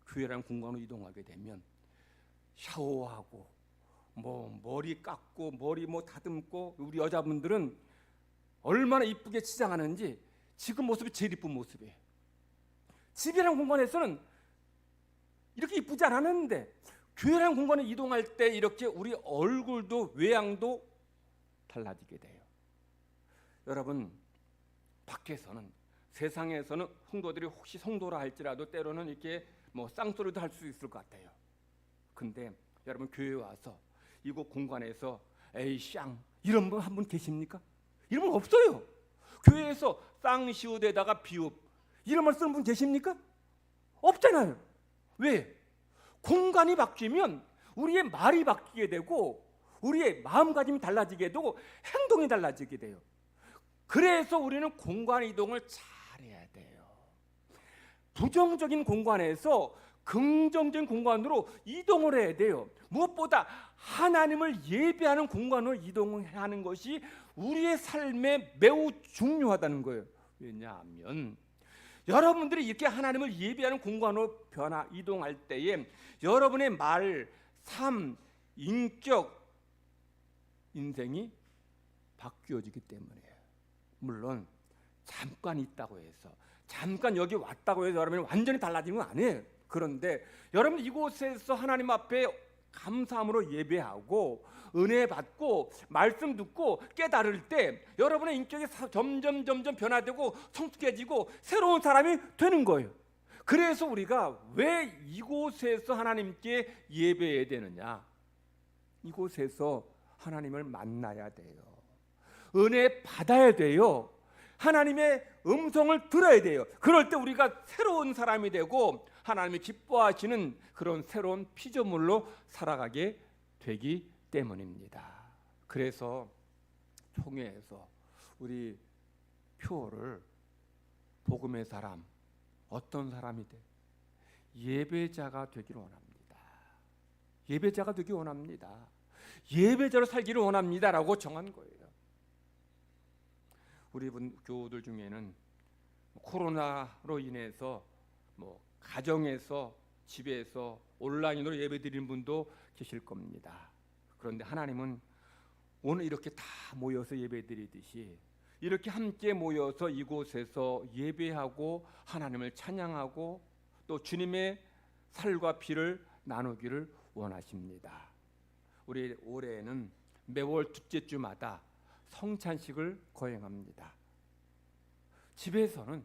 Speaker 3: 교회라는 공간으로 이동하게 되면 샤워하고 뭐 머리 깎고 머리 뭐 다듬고, 우리 여자분들은 얼마나 이쁘게 치장하는지 지금 모습이 제일 이쁜 모습이에요. 집이라는 공간에서는 이렇게 이쁘지 않았는데 교회라는 공간에 이동할 때 이렇게 우리 얼굴도 외양도 달라지게 돼요. 여러분 밖에서는, 세상에서는 성도들이 혹시 성도라 할지라도 때로는 이렇게 뭐 쌍소리도 할 수 있을 것 같아요. 근데 여러분 교회에 와서 이곳 공간에서 에이 쌍 이런 분 한 분 계십니까? 이런 분 없어요. 교회에서 쌍시옷에다가 비읍 이런 말 쓰는 분 계십니까? 없잖아요. 왜? 공간이 바뀌면 우리의 말이 바뀌게 되고 우리의 마음가짐이 달라지게 되고 행동이 달라지게 돼요. 그래서 우리는 공간 이동을 잘해야 돼요. 부정적인 공간에서 긍정적인 공간으로 이동을 해야 돼요. 무엇보다 하나님을 예배하는 공간으로 이동해야 하는 것이 우리의 삶에 매우 중요하다는 거예요. 왜냐하면 여러분들이 이렇게 하나님을 예배하는 공간으로 이동할 때에 여러분의 말, 삶, 인격, 인생이 바뀌어지기 때문이에요. 물론 잠깐 있다고 해서, 잠깐 여기 왔다고 해서 여러분이 완전히 달라지는 건 아니에요. 그런데 여러분 이곳에서 하나님 앞에 감사함으로 예배하고 은혜 받고 말씀 듣고 깨달을 때 여러분의 인격이 점점 변화되고 성숙해지고 새로운 사람이 되는 거예요. 그래서 우리가 왜 이곳에서 하나님께 예배해야 되느냐? 이곳에서 하나님을 만나야 돼요. 은혜 받아야 돼요. 하나님의 음성을 들어야 돼요. 그럴 때 우리가 새로운 사람이 되고 하나님이 기뻐하시는 그런 새로운 피조물로 살아가게 되기 때문입니다. 그래서 총회에서 우리 표를 복음의 사람, 어떤 사람이 돼? 예배자가 되기를 원합니다. 예배자가 되기 원합니다. 예배자로 살기를 원합니다라고 정한 거예요. 우리 교우들 중에는 코로나로 인해서 가정에서 집에서 온라인으로 예배드리는 분도 계실 겁니다. 그런데 하나님은 오늘 이렇게 다 모여서 예배드리듯이 이렇게 함께 모여서 이곳에서 예배하고 하나님을 찬양하고 또 주님의 살과 피를 나누기를 원하십니다. 우리 올해는 매월 둘째 주마다 성찬식을 거행합니다. 집에서는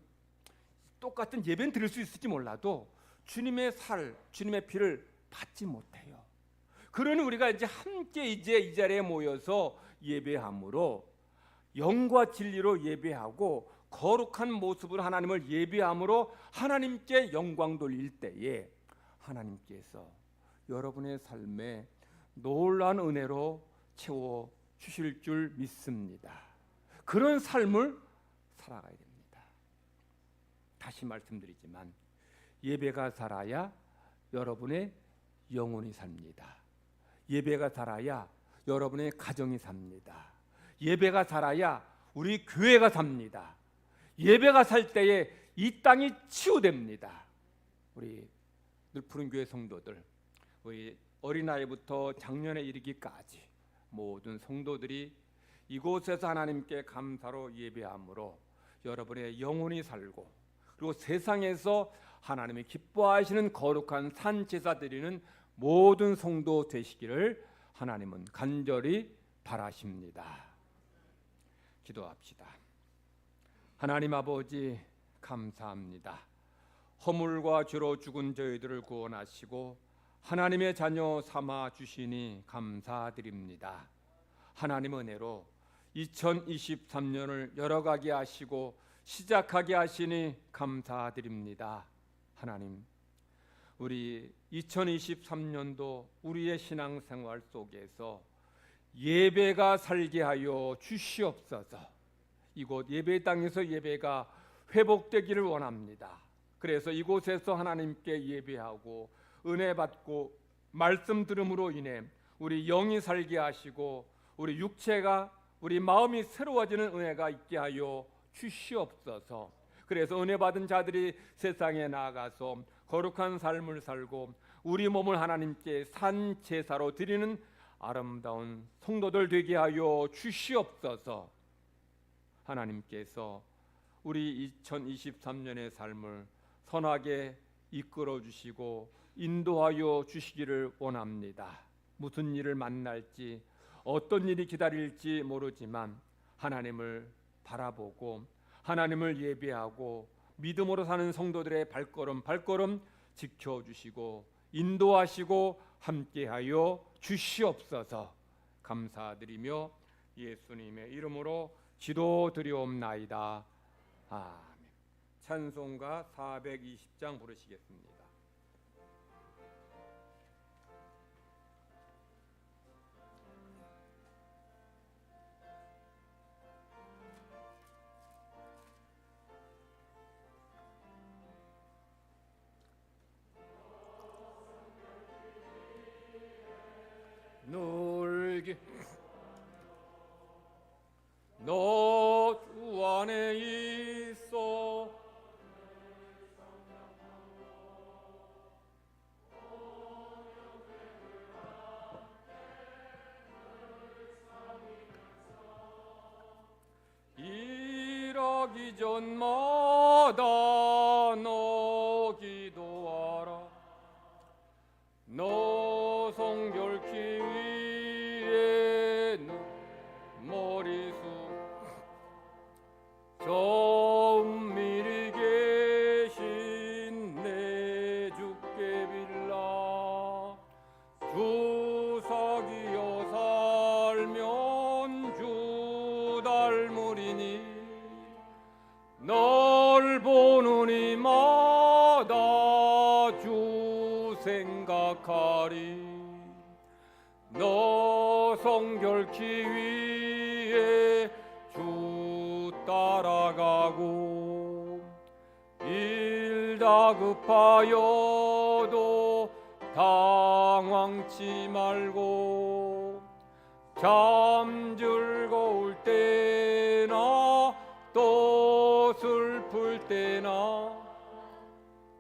Speaker 3: 똑같은 예배는 드릴 수 있을지 몰라도 주님의 살, 주님의 피를 받지 못해요. 그러니 우리가 이제 함께 이 자리에 모여서 예배함으로 영과 진리로 예배하고 거룩한 모습으로 하나님을 예배함으로 하나님께 영광 돌릴 때에 하나님께서 여러분의 삶에 놀라운 은혜로 채워 주실 줄 믿습니다. 그런 삶을 살아가야 됩니다. 다시 말씀드리지만 예배가 살아야 여러분의 영혼이 삽니다. 예배가 살아야 여러분의 가정이 삽니다. 예배가 살아야 우리 교회가 삽니다. 예배가 살 때에 이 땅이 치유됩니다. 우리 늘푸른 교회 성도들, 우리 어린아이부터 장년에 이르기까지 모든 성도들이 이곳에서 하나님께 감사로 예배함으로 여러분의 영혼이 살고 그리고 세상에서 하나님이 기뻐하시는 거룩한 산제사 드리는 모든 성도 되시기를 하나님은 간절히 바라십니다. 기도합시다. 하나님 아버지 감사합니다. 허물과 죄로 죽은 저희들을 구원하시고 하나님의 자녀 삼아 주시니 감사드립니다. 하나님 은혜로 2023년을 열어가게 하시고 시작하게 하시니 감사드립니다. 하나님, 우리 2023년도 우리의 신앙생활 속에서 예배가 살게 하여 주시옵소서. 이곳 예배 땅에서 예배가 회복되기를 원합니다. 그래서 이곳에서 하나님께 예배하고 은혜 받고 말씀 들음으로 인해 우리 영이 살게 하시고 우리 육체가 우리 마음이 새로워지는 은혜가 있게 하여 주시옵소서. 그래서 은혜 받은 자들이 세상에 나아가서 거룩한 삶을 살고 우리 몸을 하나님께 산 제사로 드리는 아름다운 성도들 되게 하여 주시옵소서. 하나님께서 우리 2023년의 삶을 선하게 이끌어 주시고 인도하여 주시기를 원합니다. 무슨 일을 만날지 어떤 일이 기다릴지 모르지만 하나님을 바라보고 하나님을 예배하고 믿음으로 사는 성도들의 발걸음 지켜주시고 인도하시고 함께하여 주시옵소서. 감사드리며 예수님의 이름으로 기도드리옵나이다. 아멘. 찬송가 420장 부르시겠습니다. 놀기 너 주 안에 있어 일하기 전마다 너 기도하라 너 성결케 위에 머리숱 저 은밀히 계신 내 주께 빌라 주사기여 살면 주 닮으리니 널 보는 이마다 주 생각하리 너 성결케 위해 주 따라가고 일 다급하여도 당황치 말고 참 즐거울 때나 또 슬플 때나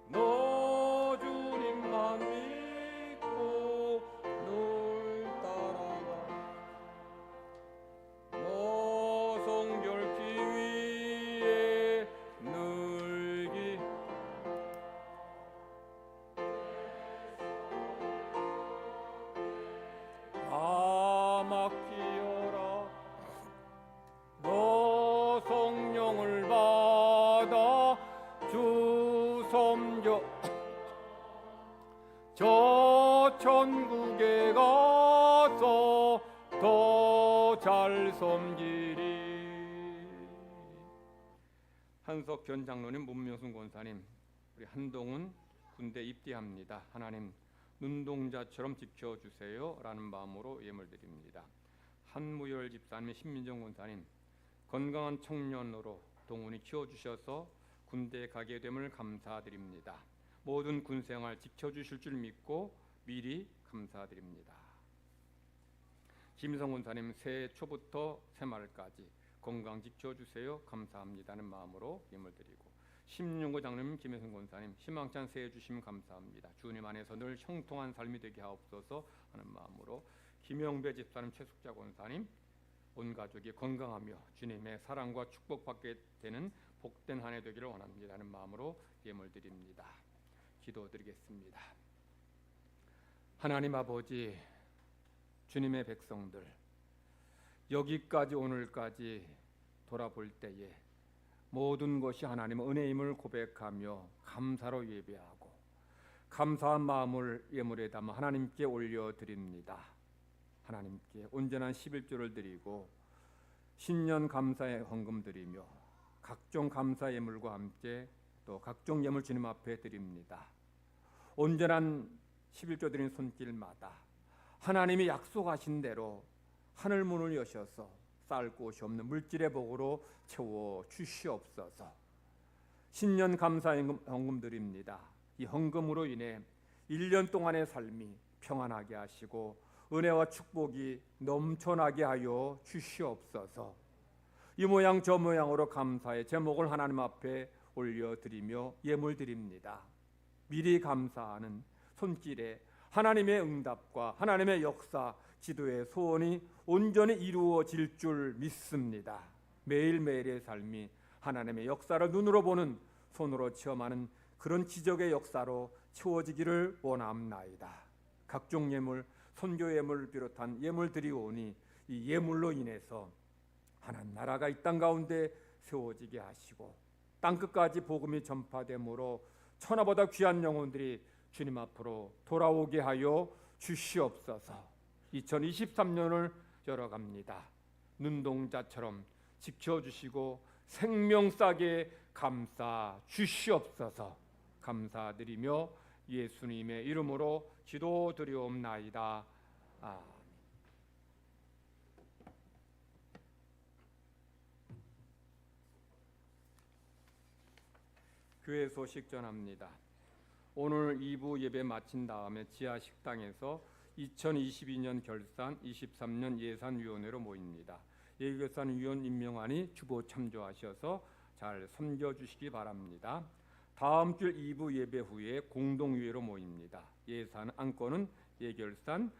Speaker 3: 너 주님만 믿고 늘 따라가 너 성결케 위해 늘기 막히어라 너 성령을 받아 주 섬겨 저 천국에 가서 더 잘 섬기리. 한석현 장로님, 문명순 권사님, 우리 한동훈 군대 입대합니다. 하나님 눈동자처럼 지켜주세요 라는 마음으로 예물 드립니다. 한무열 집사님, 신민정 권사님, 건강한 청년으로 동훈이 키워주셔서 군대에 가게 됨을 감사드립니다. 모든 군생활 지켜주실 줄 믿고 미리 감사드립니다. 김성 권사님, 새해 초부터 새말까지 건강 지켜주세요 감사합니다는 마음으로 예물 드리고, 심윤고 장로님, 김혜성 권사님, 희망찬 새해 주심 감사합니다. 주님 안에서 늘 형통한 삶이 되게 하옵소서 하는 마음으로, 김영배 집사님, 최숙자 권사님, 온 가족이 건강하며 주님의 사랑과 축복받게 되는 복된 한 해 되기를 원합니다 하는 마음으로 예물 드립니다. 기도드리겠습니다. 하나님 아버지, 주님의 백성들 여기까지 오늘까지 돌아볼 때에 모든 것이 하나님의 은혜임을 고백하며 감사로 예배하고 감사한 마음을 예물에 담아 하나님께 올려드립니다. 하나님께 온전한 11조를 드리고 신년 감사의 헌금 드리며 각종 감사 예물과 함께 또 각종 예물 주님 앞에 드립니다. 온전한 11조 드린 손길마다 하나님이 약속하신 대로 하늘 문을 여셔서 쌓을 곳이 없는 물질의 복으로 채워 주시옵소서. 신년 감사 헌금 드립니다. 이 헌금으로 인해 1년 동안의 삶이 평안하게 하시고 은혜와 축복이 넘쳐나게 하여 주시옵소서. 이 모양 저 모양으로 감사의 제목을 하나님 앞에 올려드리며 예물 드립니다. 미리 감사하는 손길에 하나님의 응답과 하나님의 역사, 기도의 소원이 온전히 이루어질 줄 믿습니다. 매일매일의 삶이 하나님의 역사를 눈으로 보는, 손으로 체험하는 그런 기적의 역사로 채워지기를 원합나이다. 각종 예물, 선교 예물을 비롯한 예물 드리오니 이 예물로 인해서 하나님 나라가 이 땅 가운데 세워지게 하시고 땅끝까지 복음이 전파되므로 천하보다 귀한 영혼들이 주님 앞으로 돌아오게 하여 주시옵소서. 2023년을 열어갑니다. 눈동자처럼 지켜주시고 생명싸게 감싸 주시옵소서. 감사드리며 예수님의 이름으로 기도드리옵나이다. 아멘. 교회 소식 전합니다. 오늘 2부 예배 마친 다음에 지하 식당에서 2022년 결산, 23년 예산위원회로 모입니다. 예결산위원 임명하니 주보 참조하셔서 잘 섬겨주시기 바랍니다. 다음 주 2부 예배 후에 공동위회로 모입니다. 예산 안건은 예결산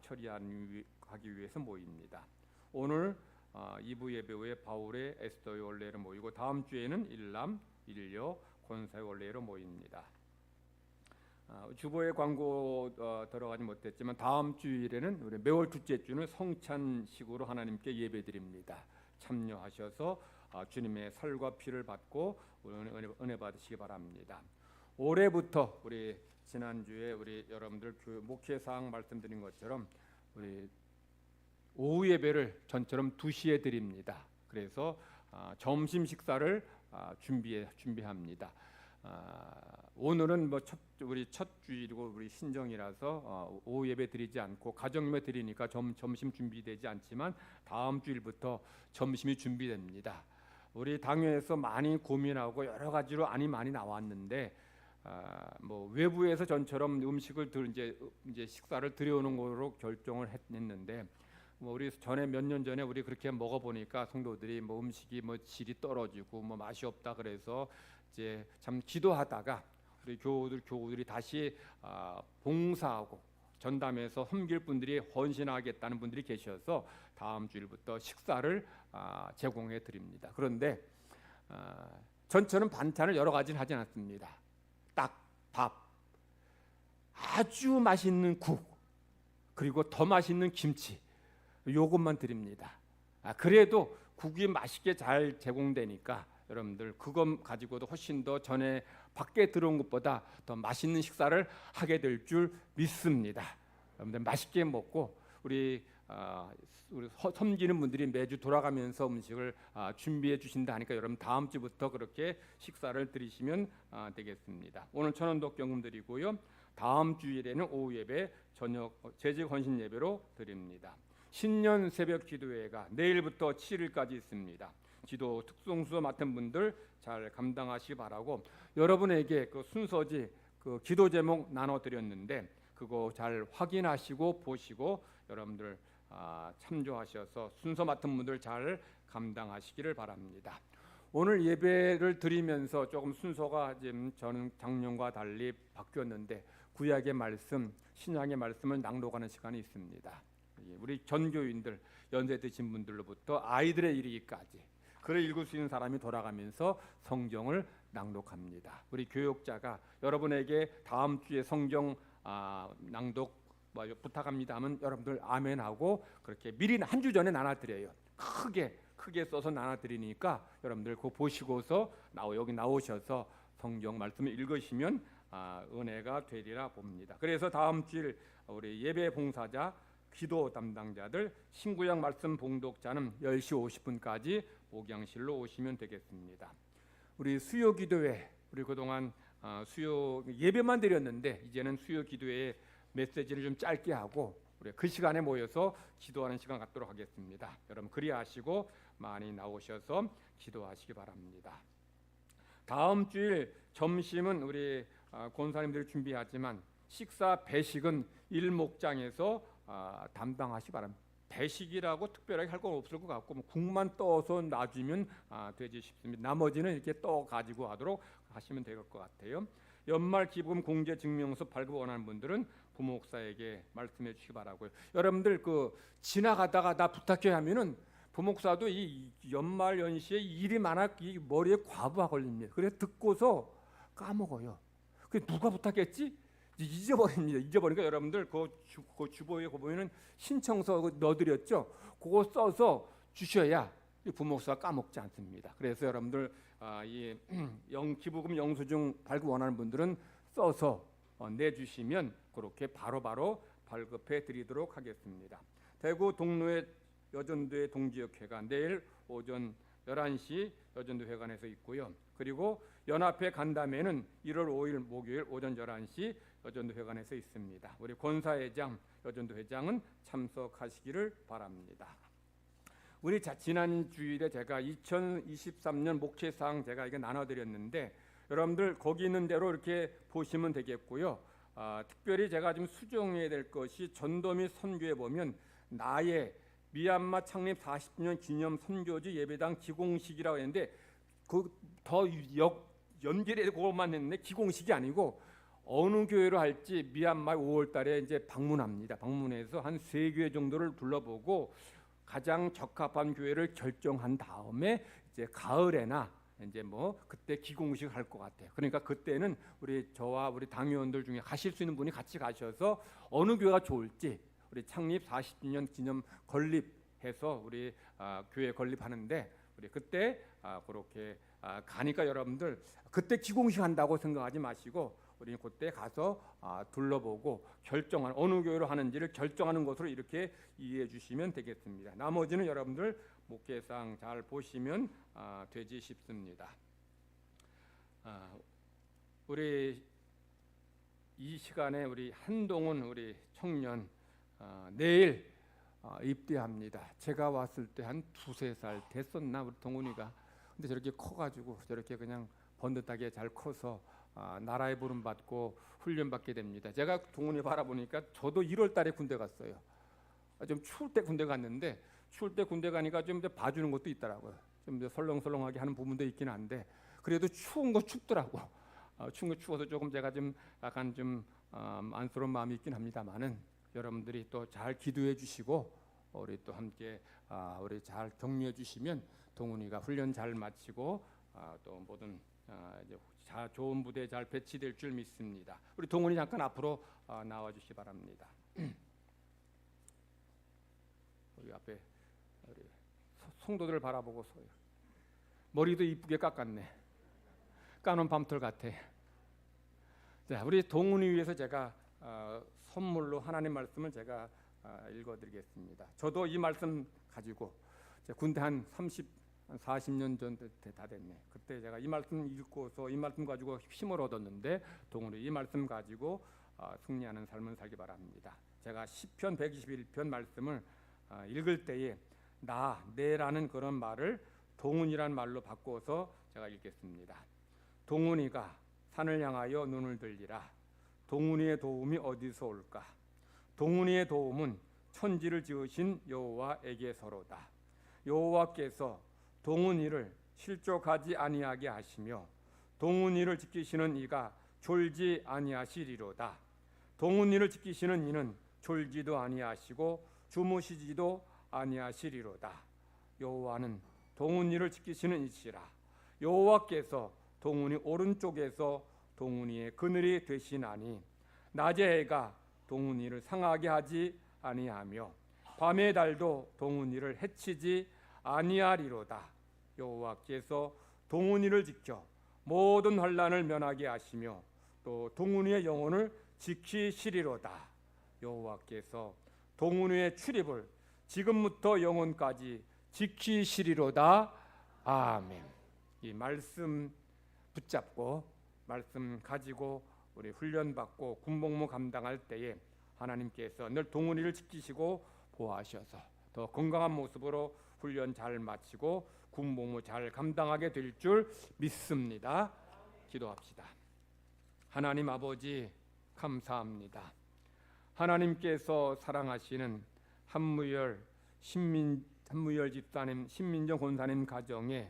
Speaker 3: 처리하기 위해서 모입니다. 오늘 2부 예배 후에 바울의 에스더의 원례로 모이고 다음 주에는 일남, 일녀, 권사의 원례로 모입니다. 주보에 광고 들어가지 못했지만 다음 주일에는 우리 매월 둘째 주는 성찬식으로 하나님께 예배드립니다. 참여하셔서 주님의 살과 피를 받고 은혜 받으시기 바랍니다. 올해부터 우리 지난주에 우리 여러분들 목회 사항 말씀드린 것처럼 우리 오후 예배를 전처럼 2시에 드립니다. 그래서 점심 식사를 준비합니다. 오늘은 뭐 우리 첫 주일이고 우리 신정이라서 오후 예배 드리지 않고 가정 예배 드리니까 점심 준비되지 않지만 다음 주일부터 점심이 준비됩니다. 우리 당회에서 많이 고민하고 여러 가지로 안이 많이 나왔는데 뭐 외부에서 전처럼 음식을 이제 식사를 들여오는 거로 결정을 했는데 뭐 우리 전에 몇 년 전에 우리 그렇게 먹어 보니까 성도들이 뭐 음식이 뭐 질이 떨어지고 뭐 맛이 없다 그래서 이제 참 기도하다가 우리 교우들이 다시 봉사하고 전담해서 섬길 분들이 헌신하겠다는 분들이 계셔서 다음 주일부터 식사를 제공해 드립니다. 그런데 전처럼 반찬을 여러 가지는 하지 않습니다. 딱 밥, 아주 맛있는 국, 그리고 더 맛있는 김치 요것만 드립니다. 그래도 국이 맛있게 잘 제공되니까 여러분들 그것 가지고도 훨씬 더 전에 밖에 들어온 것보다 더 맛있는 식사를 하게 될 줄 믿습니다. 여러분들 맛있게 먹고 우리 섬기는 분들이 매주 돌아가면서 음식을 준비해 주신다 하니까 여러분 다음 주부터 그렇게 식사를 드리시면 되겠습니다. 오늘 천원도 경금 드리고요. 다음 주일에는 오후 예배, 저녁 재직 헌신 예배로 드립니다. 신년 새벽 기도회가 내일부터 7일까지 있습니다. 기도 특송수 맡은 분들 잘 감당하시기 바라고 여러분에게 그 순서지 그 기도 제목 나눠 드렸는데 그거 잘 확인하시고 보시고 여러분들 참조하셔서 순서 맡은 분들 잘 감당하시기를 바랍니다. 오늘 예배를 드리면서 조금 순서가 지금 저는 작년과 달리 바뀌었는데 구약의 말씀, 신약의 말씀을 낭독하는 시간이 있습니다. 우리 전교인들, 연세 드신 분들로부터 아이들의 이르기까지 글을 읽을 수 있는 사람이 돌아가면서 성경을 낭독합니다. 우리 교육자가 여러분에게 다음 주에 성경 낭독 부탁합니다 하면 여러분들 아멘하고 그렇게 미리 한 주 전에 나눠드려요. 크게 써서 나눠드리니까 여러분들 그거 보시고서 여기 나오셔서 성경 말씀을 읽으시면 은혜가 되리라 봅니다. 그래서 다음 주일 우리 예배 봉사자 기도 담당자들 신구약 말씀 봉독자는 10시 50분까지 목양실로 오시면 되겠습니다. 우리 수요 기도회 우리 그동안 수요 예배만 드렸는데 이제는 수요 기도회 메시지를 좀 짧게 하고 우리 그 시간에 모여서 기도하는 시간 갖도록 하겠습니다. 여러분 그리하시고 많이 나오셔서 기도하시기 바랍니다. 다음 주일 점심은 우리 권사님들이 준비하지만 식사 배식은 일목장에서 담당하시기 바랍니다. 배식이라고 특별하게 할 건 없을 것 같고 뭐 국만 떠서 놔주면 되지 싶습니다. 나머지는 이렇게 떠 가지고 하도록 하시면 될 것 같아요. 연말 기부금 공제 증명서 발급 원하는 분들은 부목사에게 말씀해 주시기 바라고요. 여러분들 그 지나가다가 나 부탁해 하면은 부목사도 이 연말 연시에 일이 많아 이 머리에 과부하 걸립니다. 그래서 듣고서 까먹어요. 그 누가 부탁했지? 잊어버립니다. 잊어버리니까 여러분들 그 주보에 보면은 신청서 넣어드렸죠. 그거 써서 주셔야 부목사가 까먹지 않습니다. 그래서 여러분들 이 기부금 영수증 발급 원하는 분들은 써서 내주시면 그렇게 바로바로 발급해 드리도록 하겠습니다. 대구 동로의 여전도회 동지역회가 내일 오전 11시 여전도 회관에서 있고요. 그리고 연합회 간담회는 1월 5일 목요일 오전 11시 여전도 회관에서 있습니다. 우리 권사회장, 여전도 회장은 참석하시기를 바랍니다. 우리 지난 주일에 제가 2023년 목회사항 제가 이게 나눠드렸는데 여러분들 거기 있는 대로 이렇게 보시면 되겠고요. 특별히 제가 지금 수정해야 될 것이 전도 및 선교에 보면 나의 미얀마 창립 40주년 기념 선교지 예배당 기공식이라고 했는데 그 더 연결해 그것만 했는데 기공식이 아니고 어느 교회로 할지 미얀마 5월달에 이제 방문합니다. 방문해서 한 3교회 정도를 둘러보고 가장 적합한 교회를 결정한 다음에 이제 가을에나 이제 뭐 그때 기공식 할 것 같아요. 그러니까 그때는 저와 우리 당회원들 중에 가실 수 있는 분이 같이 가셔서 어느 교회가 좋을지 우리 창립 40주년 기념 건립해서 우리 교회 건립하는데 우리 그때 그렇게 가니까 여러분들 그때 기공식 한다고 생각하지 마시고 우리 그때 가서 둘러보고 결정한 어느 교회로 하는지를 결정하는 것으로 이렇게 이해해 주시면 되겠습니다. 나머지는 여러분들 목회상 잘 보시면 되지 싶습니다. 우리 이 시간에 우리 한동훈 우리 청년 내일 입대합니다. 제가 왔을 때 한 2-3살 됐었나 우리 동훈이가. 근데 저렇게 커가지고 저렇게 그냥 번듯하게 잘 커서 나라의 부름 받고 훈련 받게 됩니다. 제가 동훈이 바라보니까 저도 1월 달에 군대 갔어요. 좀 추울 때 군대 갔는데 추울 때 군대 가니까 좀 봐주는 것도 있더라고요. 좀 설렁설렁하게 하는 부분도 있긴 한데 그래도 추운 거 춥더라고. 추운 거 추워서 조금 제가 좀 약간 좀 안쓰러운 마음이 있긴 합니다만은 여러분들이 또 잘 기도해 주시고 우리 또 함께 우리 잘 격려해 주시면 동훈이가 훈련 잘 마치고 또 모든 이제 좋은 부대에 잘 배치될 줄 믿습니다. 우리 동훈이 잠깐 앞으로 나와 주시기 바랍니다. 우리 앞에 우리 성도들을 바라보고 서요. 머리도 이쁘게 깎았네. 까놓은 밤톨 같아. 자, 우리 동훈이 위해서 제가 선물로 하나님 말씀을 제가 읽어드리겠습니다. 저도 이 말씀 가지고 군대 한 40년 전 다 됐네. 그때 제가 이 말씀 읽고서 이 말씀 가지고 힘을 얻었는데 동훈이 이 말씀 가지고 승리하는 삶을 살기 바랍니다. 제가 시편 121편 말씀을 읽을 때에 내라는 그런 말을 동훈이란 말로 바꿔서 제가 읽겠습니다. 동훈이가 산을 향하여 눈을 들리라. 동훈이의 도움이 어디서 올까? 동훈이의 도움은 천지를 지으신 여호와에게서로다. 여호와께서 동훈이를 실족하지 아니하게 하시며 동훈이를 지키시는 이가 졸지 아니하시리로다. 동훈이를 지키시는 이는 졸지도 아니하시고 주무시지도 아니하시리로다. 여호와는 동훈이를 지키시는 이시라. 여호와께서 동훈이 오른쪽에서 동훈이의 그늘이 되시나니 낮의 해가 동훈이를 상하게 하지 아니하며 밤의 달도 동훈이를 해치지 아니하리로다. 여호와께서 동훈이를 지켜 모든 환난을 면하게 하시며 또 동훈이의 영혼을 지키시리로다. 여호와께서 동훈이의 출입을 지금부터 영혼까지 지키시리로다. 아멘. 이 말씀 붙잡고 말씀 가지고 우리 훈련 받고 군복무 감당할 때에 하나님께서 늘 동훈이를 지키시고 보호하셔서 더 건강한 모습으로 훈련 잘 마치고 군복무 잘 감당하게 될 줄 믿습니다. 기도합시다. 하나님 아버지 감사합니다. 하나님께서 사랑하시는 한무열 집사님, 신민정 권사님 가정에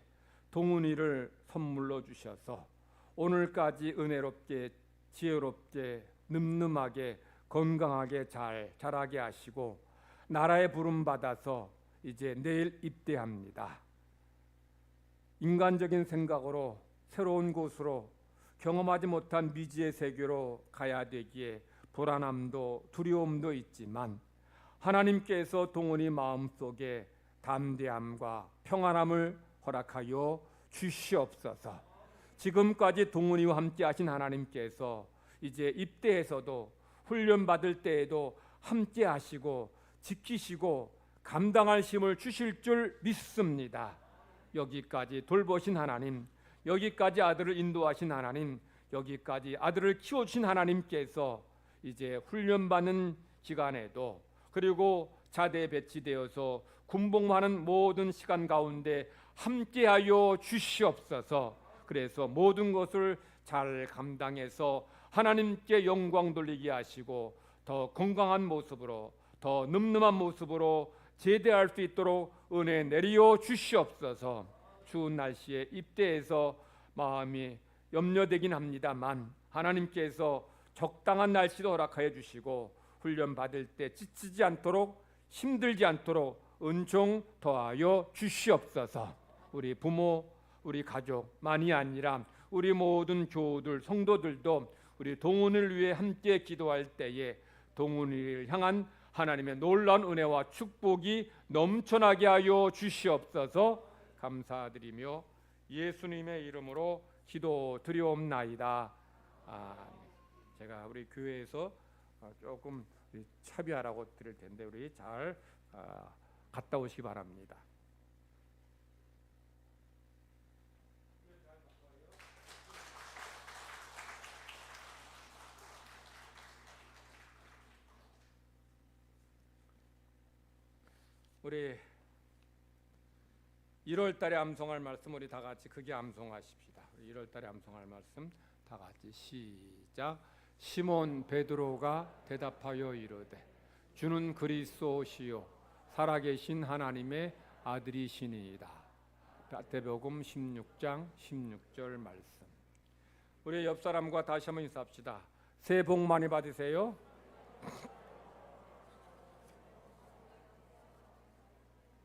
Speaker 3: 동훈이를 선물로 주셔서 오늘까지 은혜롭게 지혜롭게 늠름하게 건강하게 잘 자라게 하시고 나라의 부름 받아서 이제 내일 입대합니다. 인간적인 생각으로 새로운 곳으로 경험하지 못한 미지의 세계로 가야 되기에 불안함도 두려움도 있지만 하나님께서 동훈이 마음속에 담대함과 평안함을 허락하여 주시옵소서. 지금까지 동훈이와 함께 하신 하나님께서 이제 입대에서도 훈련 받을 때에도 함께 하시고 지키시고 감당할 힘을 주실 줄 믿습니다. 여기까지 돌보신 하나님, 여기까지 아들을 인도하신 하나님, 여기까지 아들을 키워주신 하나님께서 이제 훈련받는 기간에도 그리고 자대에 배치되어서 군복무하는 모든 시간 가운데 함께하여 주시옵소서. 그래서 모든 것을 잘 감당해서 하나님께 영광 돌리게 하시고 더 건강한 모습으로 더 늠름한 모습으로 제대할 수 있도록 은혜 내리어 주시옵소서. 추운 날씨에 입대해서 마음이 염려되긴 합니다만 하나님께서 적당한 날씨도 허락하여 주시고 훈련 받을 때 지치지 않도록 힘들지 않도록 은총 더하여 주시옵소서. 우리 부모, 우리 가족만이 아니라 우리 모든 교우들, 성도들도 우리 동훈을 위해 함께 기도할 때에 동훈이를 향한 하나님의 놀라운 은혜와 축복이 넘쳐나게 하여 주시옵소서. 감사드리며 예수님의 이름으로 기도드리옵나이다. 제가 우리 교회에서 조금 차비하라고 드릴 텐데 우리 잘 갔다 오시기 바랍니다. 우리 1월 달에 암송할 말씀 우리 다 같이 크게 암송하십시다. 우리 1월 달에 암송할 말씀 다 같이 시작. 시몬 베드로가 대답하여 이르되 주는 그리스도시요 살아계신 하나님의 아들이시니이다. 마태복음 16장 16절 말씀. 우리 옆 사람과 다시 한번 인사합시다. 새해 복 많이 받으세요.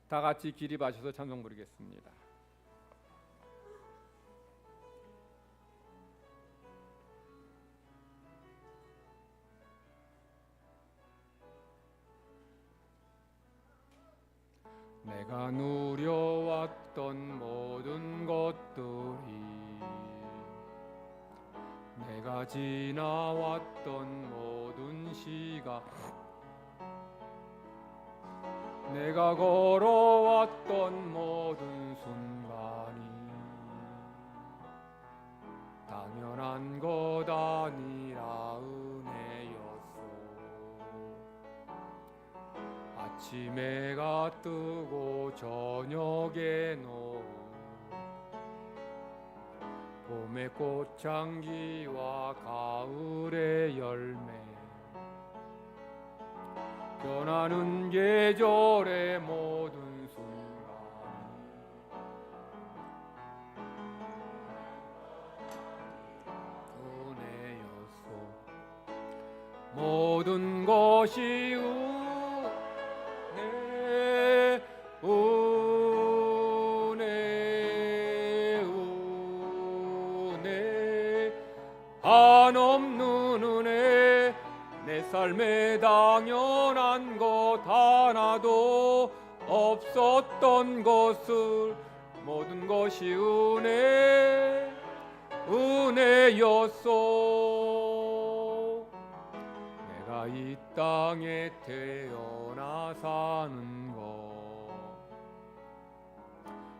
Speaker 3: 다 같이 기립하셔서 찬송 부르겠습니다. 내가 누려왔던 모든 것들이 내가 지나왔던 모든 시간 내가 걸어왔던 모든 순간이 당연한 것 아니라 은혜였소. 아침에 해가 뜨고 저녁에 노을 봄의 꽃향기와 가을의 열매 변하는 계절의 모든 순간이 은혜였소. 모든 것이 은혜 은혜 한없는 은혜 내 삶에 당연한 것 하나도 없었던 것을 모든 것이 은혜였소. 내가 이 땅에 태어나 사는 것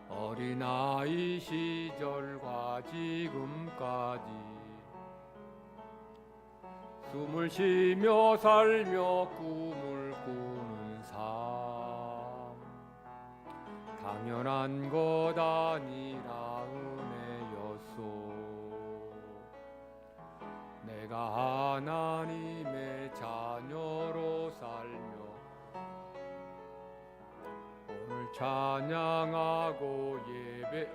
Speaker 3: 어린아이 시절과 지금까지 숨을 쉬며 살며 꿈을 꾸는 삶 당연한 것 아니라 은혜였소. 내가 하나님의 자녀로 살며 오늘 찬양하고 예배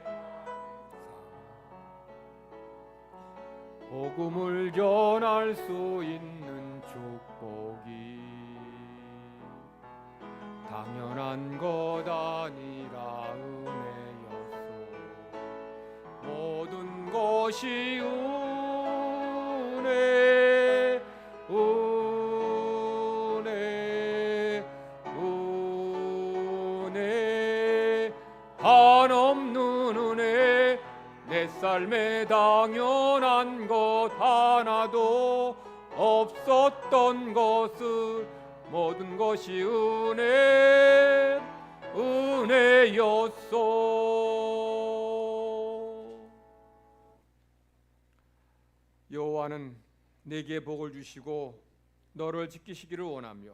Speaker 3: 복음을 전할 수 있는 축복이 당연한 것 아니라 은혜였소. 모든 것이 은혜 은혜 한없는 은혜 내 삶에 당연한 것 하나도 없었던 것을 모든 것이 은혜였소. 여호와는 내게 복을 주시고 너를 지키시기를 원하며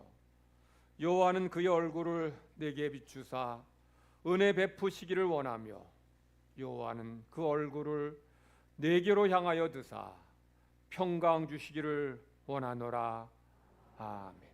Speaker 3: 여호와는 그의 얼굴을 내게 비추사 은혜 베푸시기를 원하며 여호와는 그 얼굴을 내게로 향하여 드사 평강 주시기를 원하노라. 아멘.